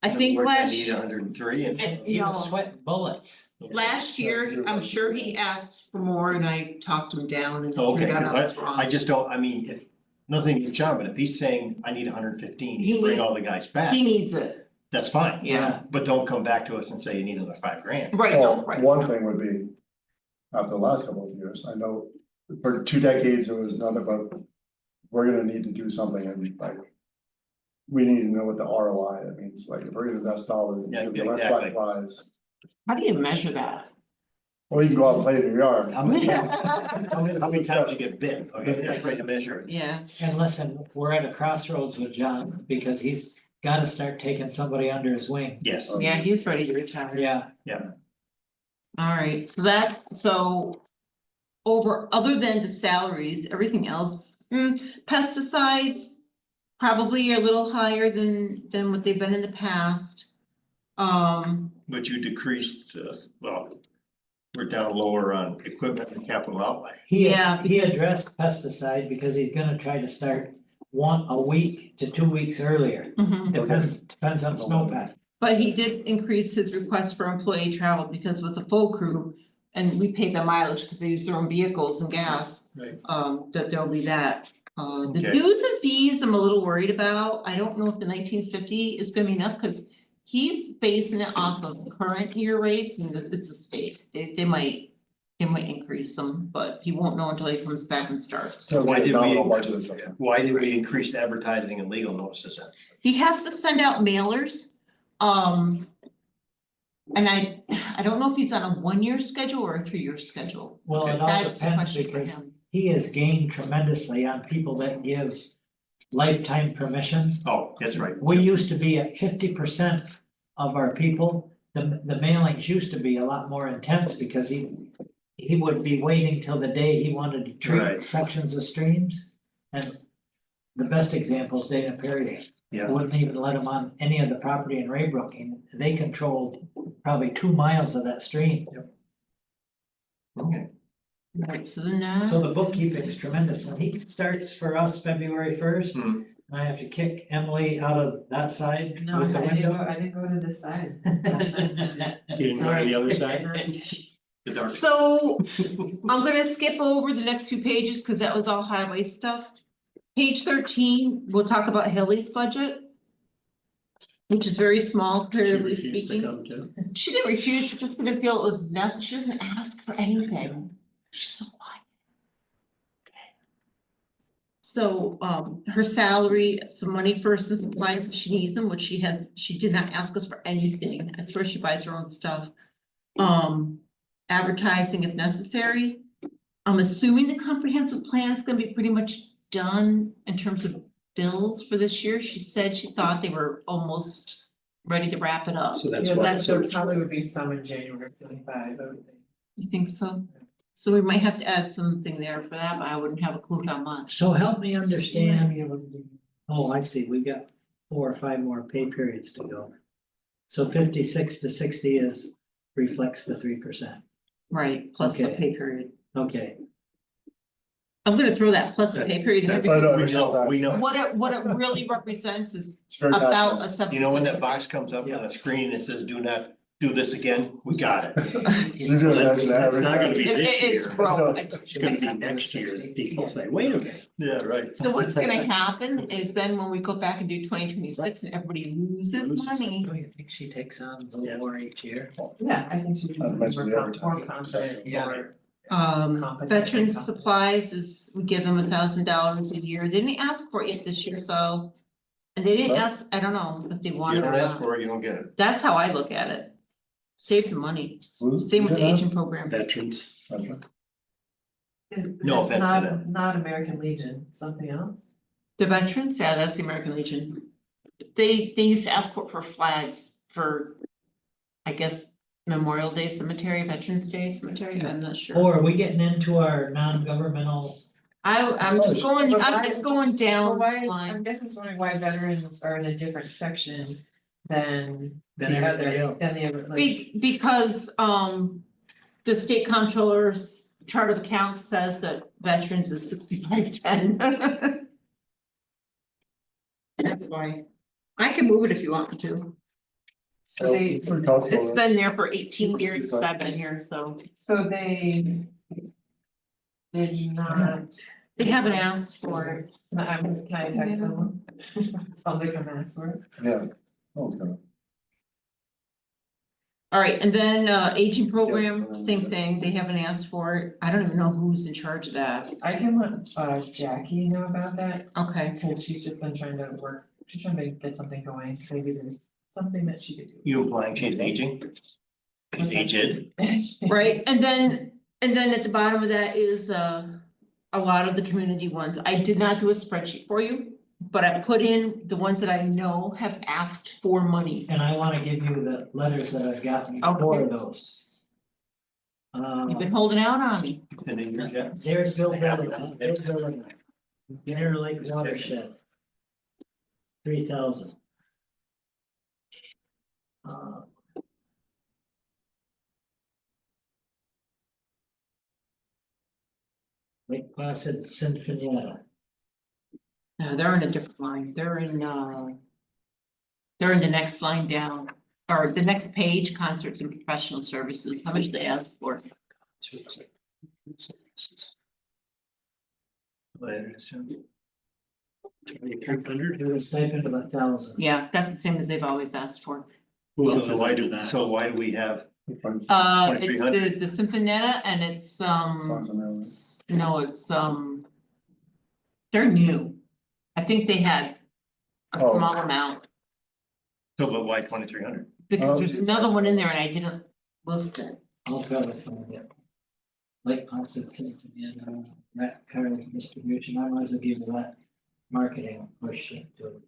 I think last. I need 103 and. he was No. sweating bullets. Last year, I'm sure he asked for more and I talked him down and Okay, figured out cause I was wrong. I just don't, I mean, if, nothing against John, but if he's saying, I need 115, He bring needs- all the guys back, He needs it, that's fine. yeah, But don't come back to us and say you need another $5,000. right, no, Well, right. one thing would be, after the last couple of years, I know for 2 decades, it was nothing but. We're gonna need to do something and like. We need to know what the ROI, that means, like, if we're gonna invest dollars. Yeah, the red exactly. flag flies. How do you measure that? Well, you can go out and play in your yard. How many times you get bit, okay, that's right to measure it. Yeah, And listen, we're at a crossroads with John, because he's gotta start taking somebody under his wing. Yes, yeah, he's ready to retire. Yeah, Alright, so other than the salaries, everything else, pesticides. Probably a little higher than what they've been in the past. but you decreased, well, we're down lower on equipment and capital outlay. Yeah, he because- addressed pesticide because he's gonna try to start a week to 2 weeks earlier. mhm. Depends on snowpack. But he did increase his request for employee travel because with a full crew, and we pay the mileage because they use their own vehicles and gas. Right. That there'll be that. The Okay. dues and fees, I'm a little worried about. I don't know if the 1950 is gonna be enough, cause he's basing it off of current year rates and it's a state. They might increase them, but he won't know until he comes back and starts. So Why why did did we- nominal budget is okay. Why did we increase advertising and legal notices then? He has to send out mailers, and I don't know if he's on a 1-year schedule or a 3-year schedule. Well, it all That's a depends question for because him. he has gained tremendously on people that give lifetime permissions. Oh, that's right. We used to be at 50% of our people. The mailings used to be a lot more intense because he would be waiting till the day he wanted to treat Right. sections of streams. And the best example is Dana Perry. Yeah. Wouldn't even let them on any of the property in Raybrook, and they controlled probably 2 miles of that stream. Okay. Right, so then now. So the bookkeeping's tremendous. When he starts for us February 1st, Hmm. and I have to kick Emily out of that side No, with the I window. didn't go to this side. You didn't go to the other side? The dark. So I'm gonna skip over the next few pages, cause that was all highway stuff. Page 13, we'll talk about Haley's budget. Which is very small, She comparatively refused to speaking. come to. She didn't refuse, she just didn't feel it was necessary, she doesn't ask for anything. She's so quiet. So, her salary, some money for some supplies if she needs them, which she did not ask us for anything, I swear she buys her own stuff. Advertising if necessary. I'm assuming the comprehensive plan is gonna be pretty much done in terms of bills for this year. She said she thought they were almost ready to wrap it up. So that's Yeah, why, that so there probably would be some in January 25, I would think. You think so? So we might have to add something there for that, but I wouldn't have a clue how much. So help me You might understand. be able to do- Oh, I see. We got 4 or 5 more pay periods to go. So 56 to 60 reflects the 3%. Right, plus the Okay. pay period. Okay, I'm gonna throw that plus the pay period in there That's- I because know. We know. what it really represents is It's very about natural. a 7. You know, when that box comes up on the screen and says, do not do this again, we got it. You do that That's every not gonna be time. this It's year. broke. It's gonna be next year, that people say, wait a minute. Yeah, right. So what's gonna happen is then when we go back and do 2026 and everybody loses Loses. money. do you think she takes on a Yeah. little more each year? Yeah, I think she'd be Not to mention the more overtime. confident, Yeah. more. Veterans Competent. supplies is, we give them $1,000 a year. They didn't ask for it yet this year, so. And they didn't So? ask, I don't know if they You wanted don't or ask not. for it, you don't get it. That's how I look at it. Save the money. Who's- Same with who the did aging that? program. Veterans. Okay. No It's offense to not- them. Not American Legion, something else. The veterans, yeah, that's the American Legion. They used to ask for flags for, I guess, Memorial Day Cemetery, Veterans Day Cemetery, I'm not sure. Or are we getting into our non-governmental? I'm just going Well, down why is, I'm lines. guessing it's wondering why veterans are in a different section than Than the everybody other, else. than the other, like. Because, the state comptroller's chart of accounts says that veterans is 6510. That's why. I can move it if you want me to. So they, It's pretty comfortable. It's been there for 18 years since I've been here, so so they. Did not. they haven't asked for it. Can I text someone? Sounds like I'm asked for it. Yeah, no one's gonna. All right, and then aging program, Yeah. same thing, they haven't asked for it. I don't even know who's in charge of that. I can let Jackie know about that, Okay, because she's just been trying to work, she's trying to get something going, maybe there's something that she could do. You implying she's aging? She's aged? right, and then at the bottom of that is a lot of the community ones. I did not do a spreadsheet for you. But I put in the ones that I know have asked for money. And I wanna give you the letters that I've gotten for Okay. those. You've been holding out on me. And then you're, yeah. There's Bill Bradley, Bill Bradley. Inner Lake Watershed. 3,000. Lake Placid Sinfonietta. No, they're in a different line. They're in the next line down, or the next page, concerts and professional services. How much they ask for? Do a stipend of 1,000. Yeah, that's the same as they've always asked for. Who else So is why under do, that? so why do we have, It's 2300. the Symphonetta and it's Songs and Maryland. no, it's they're new. I think they had a Oh. small amount, so but why 2300? because Oh. there's another one in there and I didn't list it. I'll probably find it. Lake Constant Symphony and Rat Carol distribution, I might as well give that marketing push it to.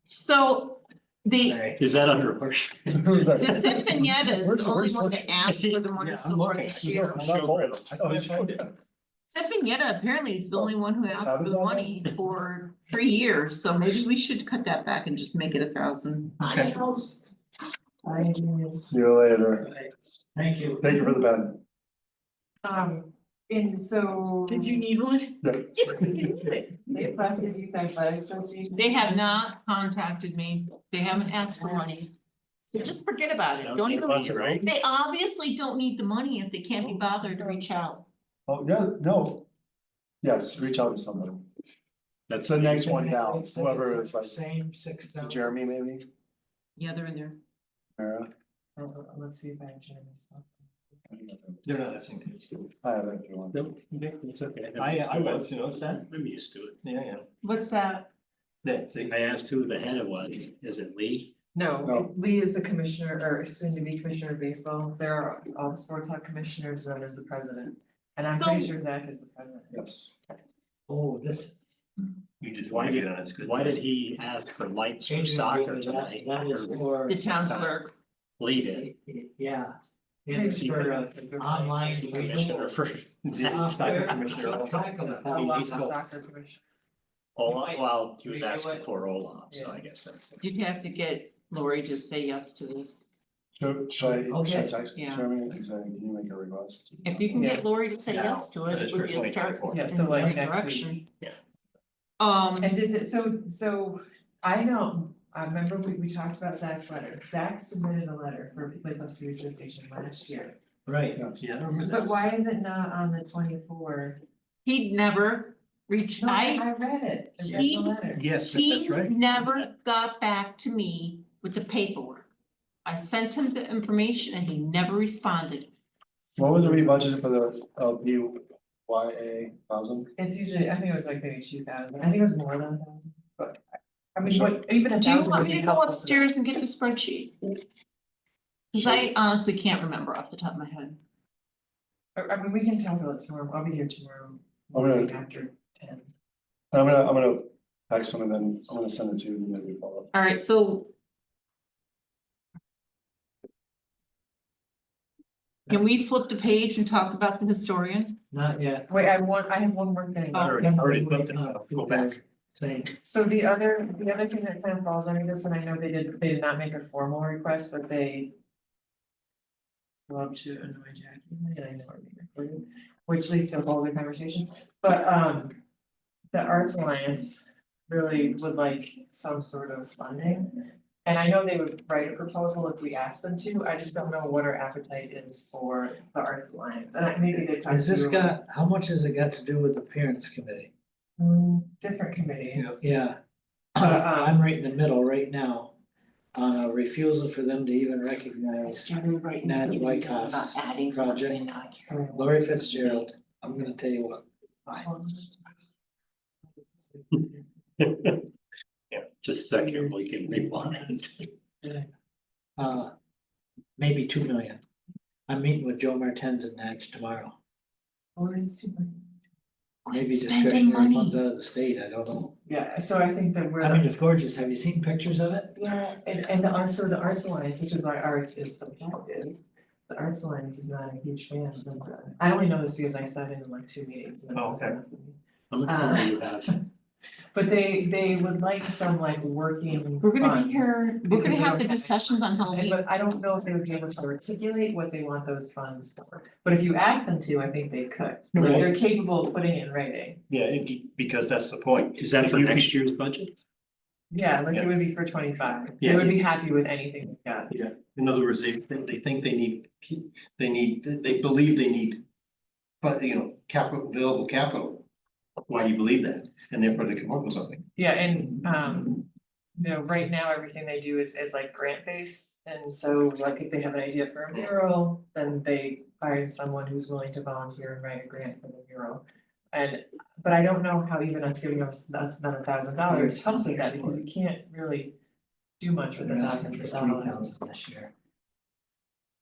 So the Sorry. Is that under horse? Who's the that? Symphonetta is Where's- the only where's one Bush? that asked for the money Yeah, so I'm far looking. this year. I'm not bold. Oh, it's fine. Symphonetta apparently is the only one who asked How for does the that money for 3 years, so maybe we should cut that back and just make it 1,000. Okay. See you later. Thank you. Thank you for the bed. And so. need one? The classes you guys like association. They have not contacted me, they haven't asked for money. So just forget about it, don't even, That's right. they obviously don't need the money if they can't be bothered to reach out. Oh, yeah, no. Yes, reach out to somebody. That's the next one down, whoever is like, Same to 6,000. Jeremy maybe, Yeah, they're in there. Mara. Let's see if I have Jeremy's stuff. They're not listening to you. I have it if you want. Nope, it's okay. I was, you notice that? I'm used to it. Yeah. What's that? Yeah, see, I asked who the head was, is it Lee? No, No. Lee is the commissioner or soon to be commissioner of baseball. There are all the sports hub commissioners and then there's the president. And I'm pretty sure Zach is the president. Yes. Oh, this. you just Why want to did, get on, it's good. why did he ask for lights for Changing soccer agreement, tonight? that is Or for. The town clerk. Lee did. Yeah. It's for online Commissioner for. Soccer commissioner. Oh, He's the both. soccer commission. Olaf, well, he was asking for Olaf, so Yeah. I guess that's. You'd have to get Lori to say yes to this. Should I Okay. text Yeah. Jeremy and say, can you make a request? If you can get Lori to say Now, yes to it, that is it would for be a start 2024. Yeah, in so the like right next direction. week. Yeah. And did it, so I know, I remember we talked about Zach's letter. Zach submitted a letter for Lake Luscombe Association last year. Right. Yes. Yeah, I remember But that. why is it not on the 24? He never reached, No, I, I read it. I read He- the letter. Yes, he that's right. never got back to me with the paperwork. I sent him the information and he never responded. What was we budgeted for the BYA 1,000? It's usually, I think it was like maybe 2,000. I think it was more than 1,000, but I mean, Sure. what, even a Do you 1,000 want would me be to go helpful. upstairs and get the spreadsheet? Cause I honestly can't remember off the top of my head. I mean, we can tackle it tomorrow. I'll be here tomorrow. I'm gonna- morning after 10. I'm gonna text them and then I'm gonna send it to you and maybe follow up. Alright, so. Can we flip the page and talk about the historian? Not yet. Wait, I have one more thing. Oh. Already flipped it, go back. Same. So the other thing that kind of falls under this, and I know they did not make a formal request, but they. Love to annoy Jackie, and I know we're being recorded, which leads to a whole other conversation, but The Arts Alliance really would like some sort of funding. And I know they would write a proposal if we asked them to, I just don't know what our appetite is for the Arts Alliance, and maybe they talked to Has this you- got, how much has it got to do with the parents committee? Different committees. Yeah. Uh, I'm right in the middle right now. On a refusal for them to even recognize Natch Wyckoff's project. Lori Fitzgerald. I'm gonna tell you what, Yeah, just a second, we can rewind. maybe 2 million. I'm meeting with Joe Martens and Natch tomorrow. Or is it too much? Maybe Spending discretionary money. funds out of the state, I don't know. Yeah, so I think that we're. I mean, it's gorgeous. Have you seen pictures of it? Yeah, and the Arts, so the Arts Alliance, which is why arts is so active. The Arts Alliance is not a huge fan of them. I only know this because I sat in like 2 meetings. and that was Okay. enough for me. How much money do you have? But they would like some like working. We're gonna funds, be here, we're because gonna they have don't the have discussions on any- Halloween. But I don't know if they would be able to articulate what they want those funds for. But if you ask them to, I think they could. Like, Right. they're capable of putting it in writing. Yeah, because that's the point. Is that If for you next could- year's budget? Yeah, like Yeah. it would be for 25. Yeah, They would yeah. be happy with anything we got. Yeah, in other words, they think they believe they need. But, you know, capital, available capital. Why do you believe that? And therefore they come up with something. Yeah, and you know, right now, everything they do is like grant based, and so like if they have an idea for a mural, then they find someone who's willing to volunteer and write a grant for the mural. And, but I don't know how even us giving us less than $1,000 helps with that, because you can't really do much with They're asking for $1,000. 3,000 this year.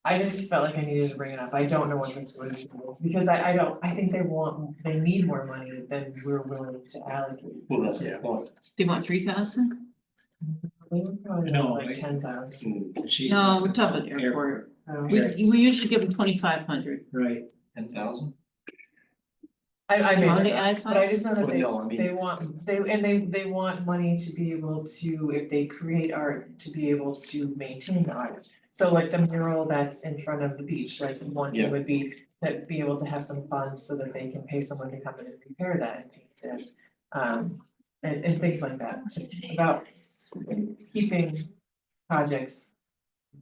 I just felt like I needed to bring it up, I don't know what the solution is, because I think they need more money than we're willing to allocate. Well, that's the point. Do you want 3,000? They would probably No, want like I- 10,000. She's No, we're talking talking about airport. Yeah. We usually give them 2,500. Right, 10,000? I Do you want made to it up, add but I five? just know that Well, no, I mean- they want, they want money to be able to, if they create art, to be able to maintain the art. So like the mural that's in front of the beach, like one Yeah. thing would be that be able to have some funds so that they can pay someone to come in and repair that and paint it. And things like that, it's about keeping projects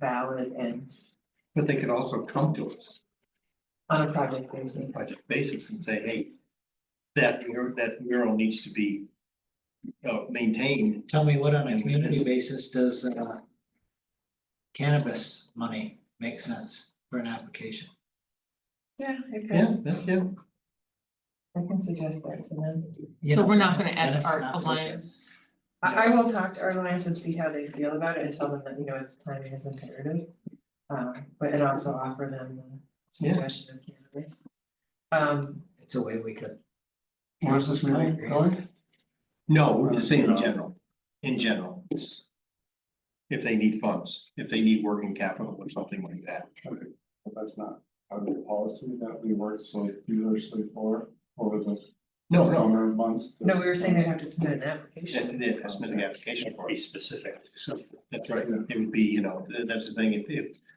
valid and But they could also come to us on a project basis. on a project basis and say, hey. That mural needs to be. Maintained. tell me what on a And community this- basis does cannabis money make sense for an application? Yeah, it could. Yeah, that's it. I can suggest that to them. You So know, we're not gonna add benefits Art not budget. Alliance. I will talk to Art Alliance and see how they feel about it and tell them that, you know, it's timing is imperative. But and also offer them a Yeah. suggestion of cannabis. It's a way we could. Where's this mural going? No, we're just saying in general. If they need funds, if they need working capital or something like that. Okay, but that's not part of the policy that we work so furiously for over the No, no, summer months. no, we were saying they'd have to submit an application. they have to submit an application for Be it. specific, so. That's right. It would be, you know, that's the thing, if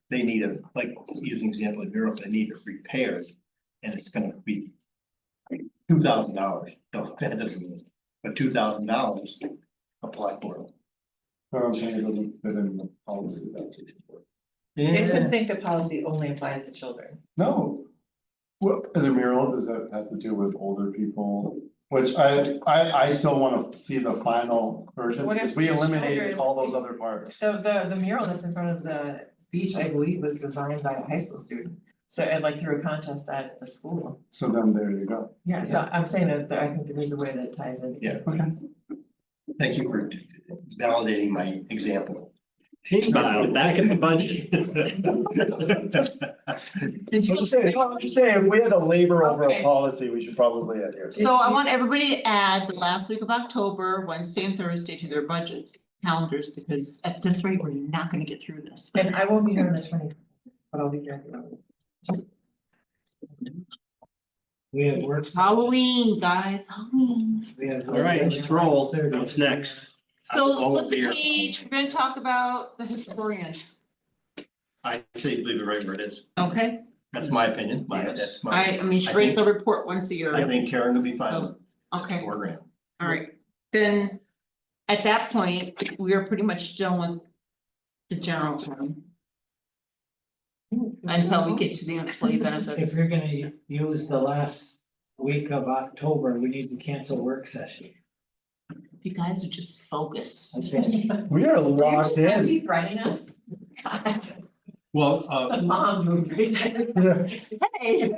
they need a, like, using example of Europe, they need it repaired. And it's gonna be $2,000, no, that doesn't mean, but $2,000, apply for it. But I'm saying it doesn't fit in the policy that. They should think the policy only applies to children. No. Well, the mural, does that have to do with older people? Which I still wanna see the final version, What if because we the eliminated children- all those other parts. So the mural that's in front of the beach, I believe, was designed by a high school student. So and like through a contest at the school. So then there you go. Yeah, so I'm saying that I think there is a way that it ties in. Yeah. Okay. Thank you for validating my example. Meanwhile, back in the budget. I'm just saying, if we had to labor over Okay. a policy, we should probably adhere. So I want everybody to add the last week of October, Wednesday and Thursday to their budget calendars, because at this rate, we're not gonna get through this. And I won't be here on the 20th, but I'll be here. We have works. Halloween, guys, Halloween. We have. All right, let's roll. What's next? So All flip the beer. page, we're gonna talk about the historian, I say leave it right where it is. okay? That's my opinion, that's my, I mean, she writes a report once a year. I think Karen will be fine So, okay, with $4,000. all right, then, at that point, we are pretty much done with the general fund until we get to the employee If benefits. you're gonna use the last week of October, we need to cancel work session. You guys are just focused. Okay. We are locked in. Keep writing us. Well, The mom movie. Hey.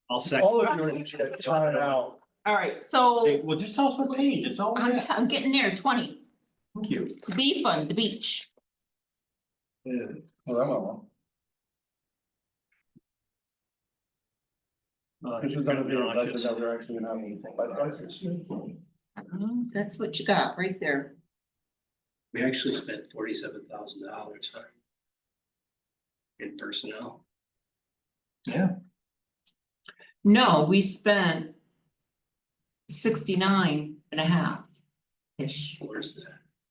I'll second. All of you are trying out. All right, so hey, well, just tell us what page, it's all. I'm I'm getting there, 20, Thank you. the bee fund, the beach. Well, that went well. This is gonna be a budget that we're actually gonna have anything by price this year. That's what you got right there. We actually spent $47,000 in personnel. Yeah, No, we spent 69.5-ish. Where's that?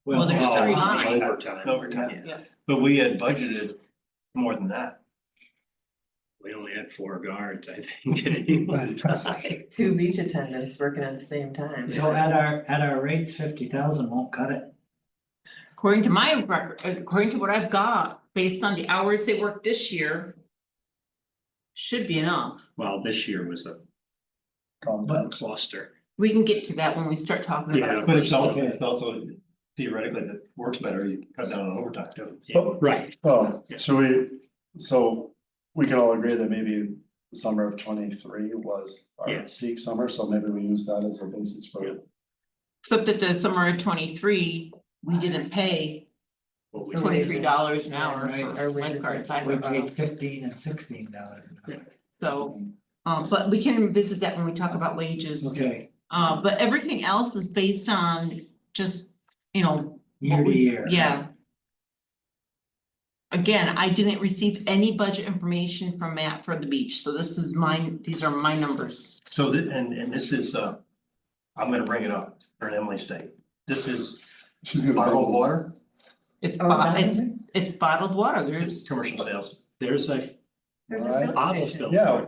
Well, there's Oh, three lines. Overtime. Overtime. Yeah. but we had budgeted more than that. We only had 4 guards, I think. Two beach attendants working at the same time. So at our rates, 50,000 won't cut it. according to my record, according to what I've got, based on the hours they worked this year. Should be enough. Well, this year was Calm a down. cluster. We can get to that when we start talking Yeah, about. But it's also, Okay. it's also theoretically that works better, you cut down on overtime. Yeah, right, Well, Yeah. so we can all agree that maybe the summer of 23 was our Yes. peak summer, so maybe we use that as a basis for. Yeah. Except that the summer of 23, we didn't pay what we- Our $23 an hour Right, for our wages lifeguards. went I We don't know. paid $15 and $16. So, but we can revisit that when we talk about wages. Okay, But everything else is based on just, you know. year what to we- year. Yeah. Again, I didn't receive any budget information from Matt for the beach, so this is mine, these are my numbers. So and this is, I'm gonna bring it up for Emily's sake. This is She's gonna. bottled water, It's Oh, is that it's it? it's bottled water, there's. commercial sales. There's a There's a Right. filling bottle station. fill. Yeah,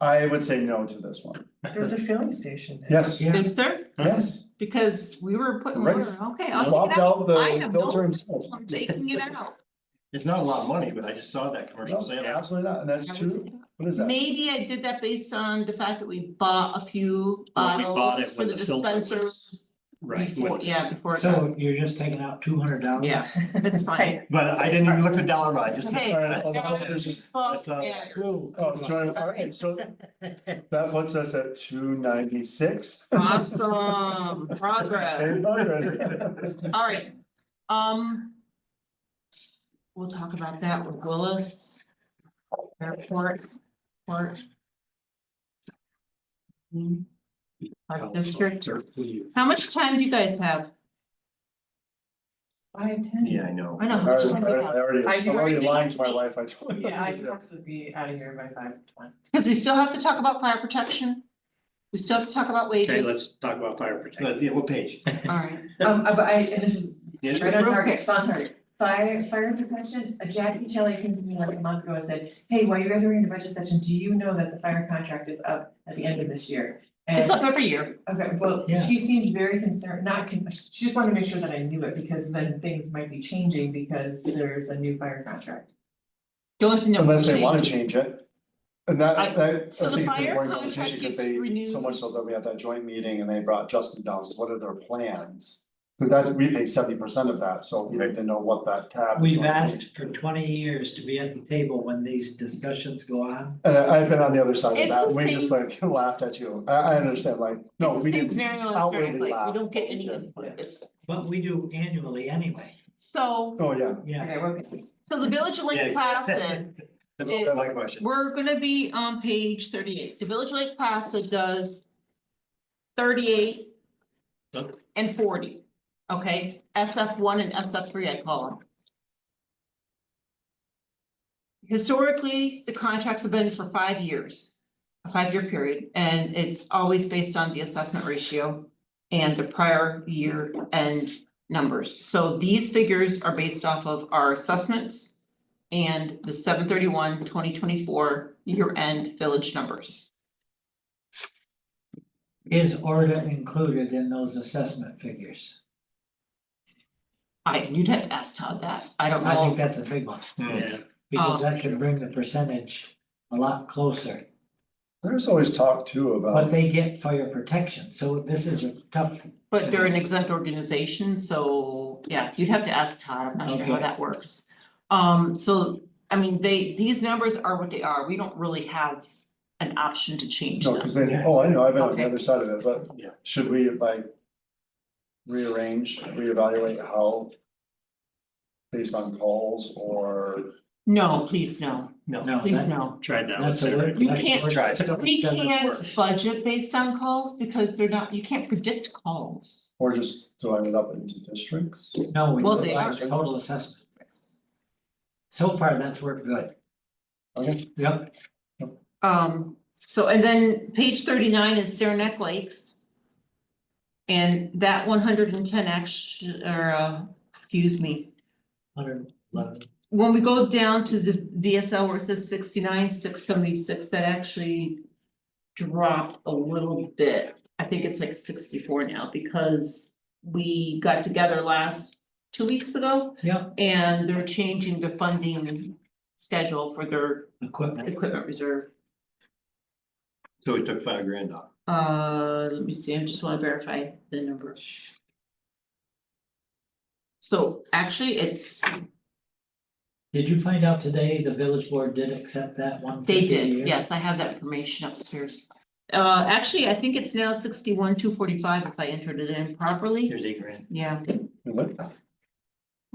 I would say no to this one. There's a filling station. there. Yes, Yeah. Is there? yes. Because we were putting Right. water, okay, I'll Swapped take it out, out the I have no filter himself. I'm taking it out. It's not a lot of money, but I just saw that commercial No, sale. absolutely not, and that's I would true. take it out. What is that? Maybe I did that based on the fact that we bought a few Well, we bought bottles it for when the filter dispenser. was- Right. Before, when- yeah, before. it So you're just taking out $200? Yeah, it's fine. But I didn't even look the dollar amount, I just. Hey. All right, there's just- Well, saw yeah. Oh, sorry, all right, so that puts us at 296. Awesome, progress, alright. We'll talk about that with Willis. Airport, port. Park district, how much time do you guys have? 5:10. Yeah, I know. I know. I how much time do you have? already, I I'm do already already lying do. to my wife, I told you. Yeah, I have to be out of here by 5:20. Cause we still have to talk about fire protection. We still have to talk about wages. Okay, let's talk about fire protection. Yeah, what page? Alright, But and this is Yeah, right on Real target, quick. it's on target. Fire protection, Jackie Kelly came to me like a month ago and said, hey, while you guys are in the budget section, do you know that the fire contract is up at the end of this year? it's And, up every year. okay, well, Yeah. she seemed very concerned, she just wanted to make sure that I knew it, because then things might be changing because there's a new fire contract. The only thing that. Unless they will wanna change- change it. And that, I- I so the think it's fire an important contract conversation, because gets they, so renewed. much so that we had that joint meeting and they brought Justin down, so what are their plans? Cause that's, we pay 70% of that, so we need to know what that tab. is We've going to be. asked for 20 years to be at the table when these discussions go on. And I've been on the other side of It's that, the we just like laughed at you, I understand, like, no, It's we the same didn't scenario as outwardly Fairfield, we laugh. don't get but we any did, input, yeah. it's, But we do annually anyway. so, Oh, yeah. Yeah. Okay, okay. so the Village of Lake Yes. Placid, That's It- my question. we're gonna be on page 38. The Village of Lake Placid does 38 Okay. and 40, okay? SF1 and SF3, I call them. Historically, the contracts have been for 5 years, a 5-year period, and it's always based on the assessment ratio and the prior year end numbers. So these figures are based off of our assessments and the 7/31/2024 year end village numbers. Is ORDA included in those assessment figures? You'd have to ask Todd that, I don't I think know, that's a big one, Yeah, because that could bring the percentage a lot closer. There's always talk too But about, they get fire protection, so this is a tough, but they're an exempt organization, so yeah, you'd have to ask Todd, I'm not sure how Okay. that works. So, I mean, these numbers are what they are, we don't really have an option to change no, them. cause they, oh, I know, I've been on the Okay. other side of it, but Yeah. should we like. Reevaluate how. Based on calls or, No, please, no, no, please, that- no. tried that with that's a. Sarah. You that's can't worse try. stuff We that's ever can't worked. budget based on calls because they're not, you can't predict calls. or just divide it up into districts. No, we Well, do they like are. total assessment. So far, that's worked good. Okay, Yep, So and then page 39 is Saranac Lakes. And that 110 excuse me, 111. when we go down to the VSL where it says 69,676, that actually dropped a little bit. I think it's like 64 now because we got together last 2 weeks ago. Yep, And they're changing the funding schedule for their equipment. equipment reserve. So we took $5,000 off. Let me see, I just wanna verify the number. So actually, it's, Did you find out today the village board did accept that one? they did, yes, I have that information upstairs. Actually, I think it's now 61,245 if I entered it in properly, Here's $8,000. yeah, What?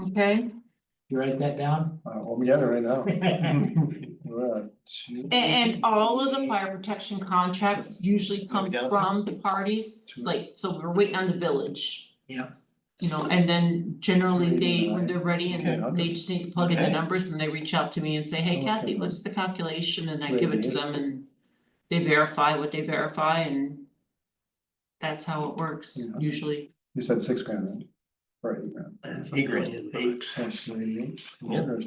okay. You write that down? Well, we got it right now. We're at two- And all of the fire protection contracts usually come Yeah. from the parties, like, so we're waiting on the village. Yeah. You know, and then generally they, when they're ready and Okay, then they just need to plug in the Okay. numbers and they reach out to me and say, hey Kathy, Okay. what's the calculation? And I give it to 288. them and they verify what they verify and that's how it works Yeah. usually. You said $6,000 then, or $8,000. $8,000. That's 38. Yep.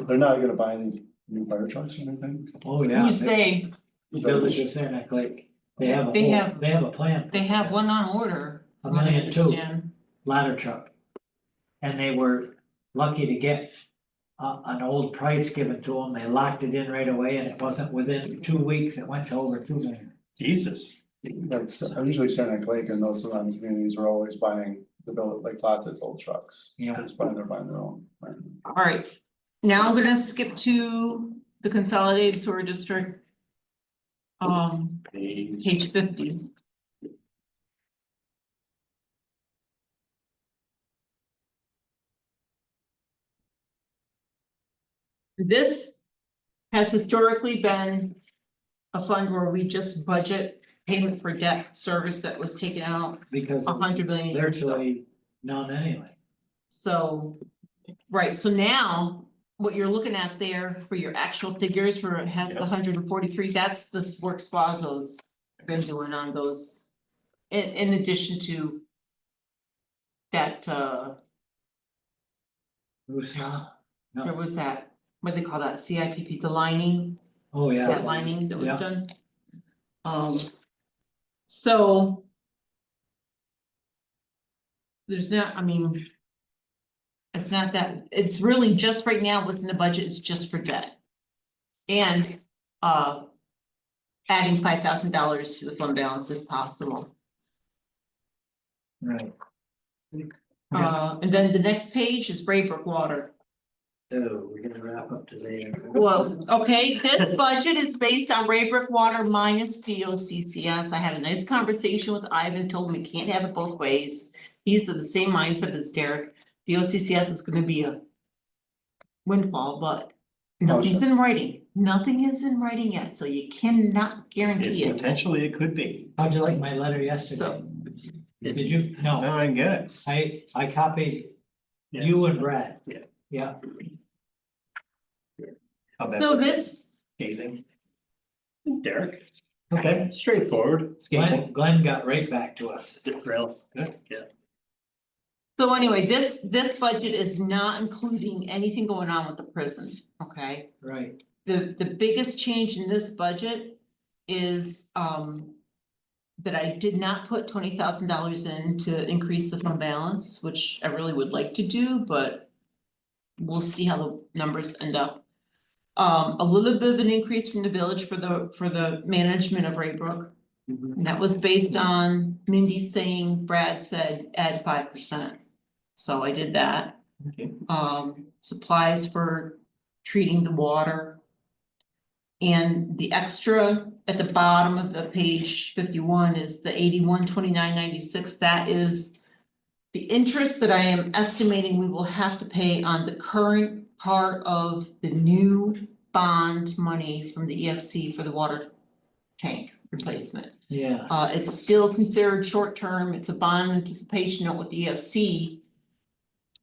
They're not gonna buy any new fire trucks or anything? Oh, yeah. Who's they? Village of Saranac Lake. They have a They whole, have- they have a plan. They have one on order. A from what I million too. understand. Ladder truck. And they were lucky to get an old price given to them. They locked it in right away and it wasn't within 2 weeks. It went to over 2 million. Jesus. Like, usually Saranac Lake and those surrounding communities are always buying the bill, like Placid's old trucks. Yeah. It's buying, they're buying their own. Right. Alright, now I'm gonna skip to the consolidated sewer district. Page 50. This has historically been a fund where we just budget payment for debt service that was taken out Because 100 million they're years ago. really none anyway. So, right, so now, what you're looking at there for your actual figures where it has the Yeah. 143, that's the work Spazo's been doing on those. In addition to. That Bruce, huh? there No, was that, what do they call that, CIPP, the lining, oh, yeah. that lining that was Yeah. done. So. There's not, I mean. It's not that, it's really just right now, what's in the budget is just for debt. And adding $5,000 to the fund balance if possible. Right. And then the next page is Braybrook Water. So we're gonna wrap up today. Well, okay, this budget is based on Braybrook Water minus DOCCS. I had a nice conversation with Ivan, told him we can't have it both ways. He's of the same mindset as Derek. DOCCS is gonna be a windfall, but nothing's in writing. Nothing is in writing yet, so you cannot guarantee it. Potentially it could be. How'd you like my letter yesterday? So- Did you? No, No, I get it. I copied Yeah. you and Brad. Yeah. Yeah, How about So this, scathing? Derek, Okay. straightforward, Scathing. Glenn got right back to us. real, Good. yeah. so anyway, this budget is not including anything going on with the prison, okay? Right, The biggest change in this budget is that I did not put $20,000 in to increase the fund balance, which I really would like to do, but we'll see how the numbers end up. A little bit of an increase from the village for the management of Raybrook. Mhm. And that was based on Mindy saying, Brad said, add 5%. So I did that. Okay. Supplies for treating the water. And the extra at the bottom of the page 51 is the 812996. That is the interest that I am estimating we will have to pay on the current part of the new bond money from the EFC for the water tank replacement. yeah, It's still considered short-term, it's a bond anticipation note with the EFC.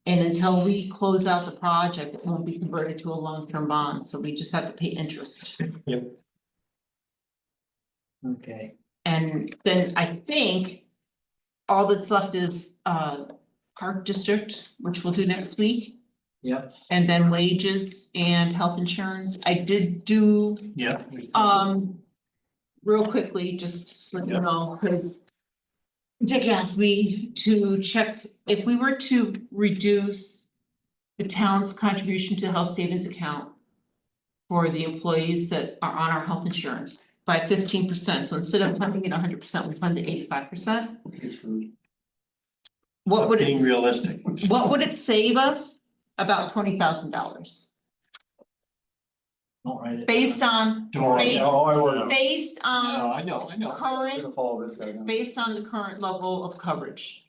And until we close out the project, it won't be converted to a long-term bond, so we just have to pay interest. okay, And then I think all that's left is Park District, which we'll do next week. yep, And then wages and health insurance. I did do Yeah. real quickly, just so you know, cause Dick asked me to check if we were to reduce the town's contribution to the health savings account for the employees that are on our health insurance by 15%. So instead of funding it 100%, we fund it 85%. What would Being it, realistic. what would it save us? About $20,000 Don't write it. based on, Don't worry. Oh, I will. based No, on I know. I'm current, gonna follow this guy. now. based on the current level of coverage.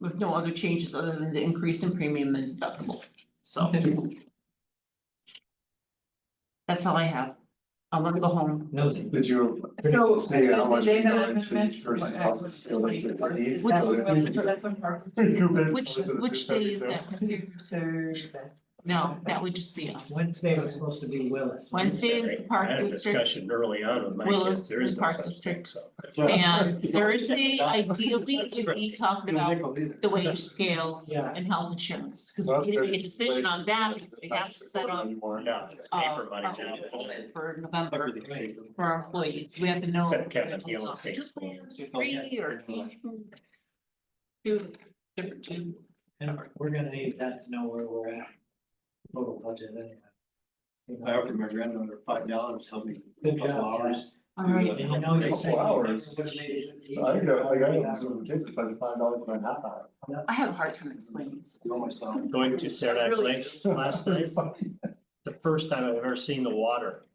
With no other changes other than the increase in premium and deductible, so. That's all I have. I wanna go home. Nosy. Did you So, say how the much? day that we're I'm going gonna to miss, versus what, cost of what's steel, like, the- it's- That's when Park is- Which day is that? Thursday. No, that would just be, Wednesday was supposed to be Willis. Wednesday is the I Park had a District, discussion early on with my Willis kids, there is and no Park such thing, District. so. and Thursday ideally would be talking about the wage scale Yeah. and health insurance, cause we need to make a decision on that, because we have to set up. No, it's paper money now. For November Everything's paper. for our employees, we have to know. Couldn't count on the yellow Two paper. plans or three or two, different two. And we're gonna need that to know where we're at. Total budget anyway. You know, I offered my granddaughter $5, help me a Good couple job, hours. All right, And you know, you're Couple saying. hours. Would've made it I got, like, I easier. got some kids, it's like $5 for a half hour. I have a hard time explaining this. Know myself. Going to Saranac Really? Lake last night, the first time I've ever seen the water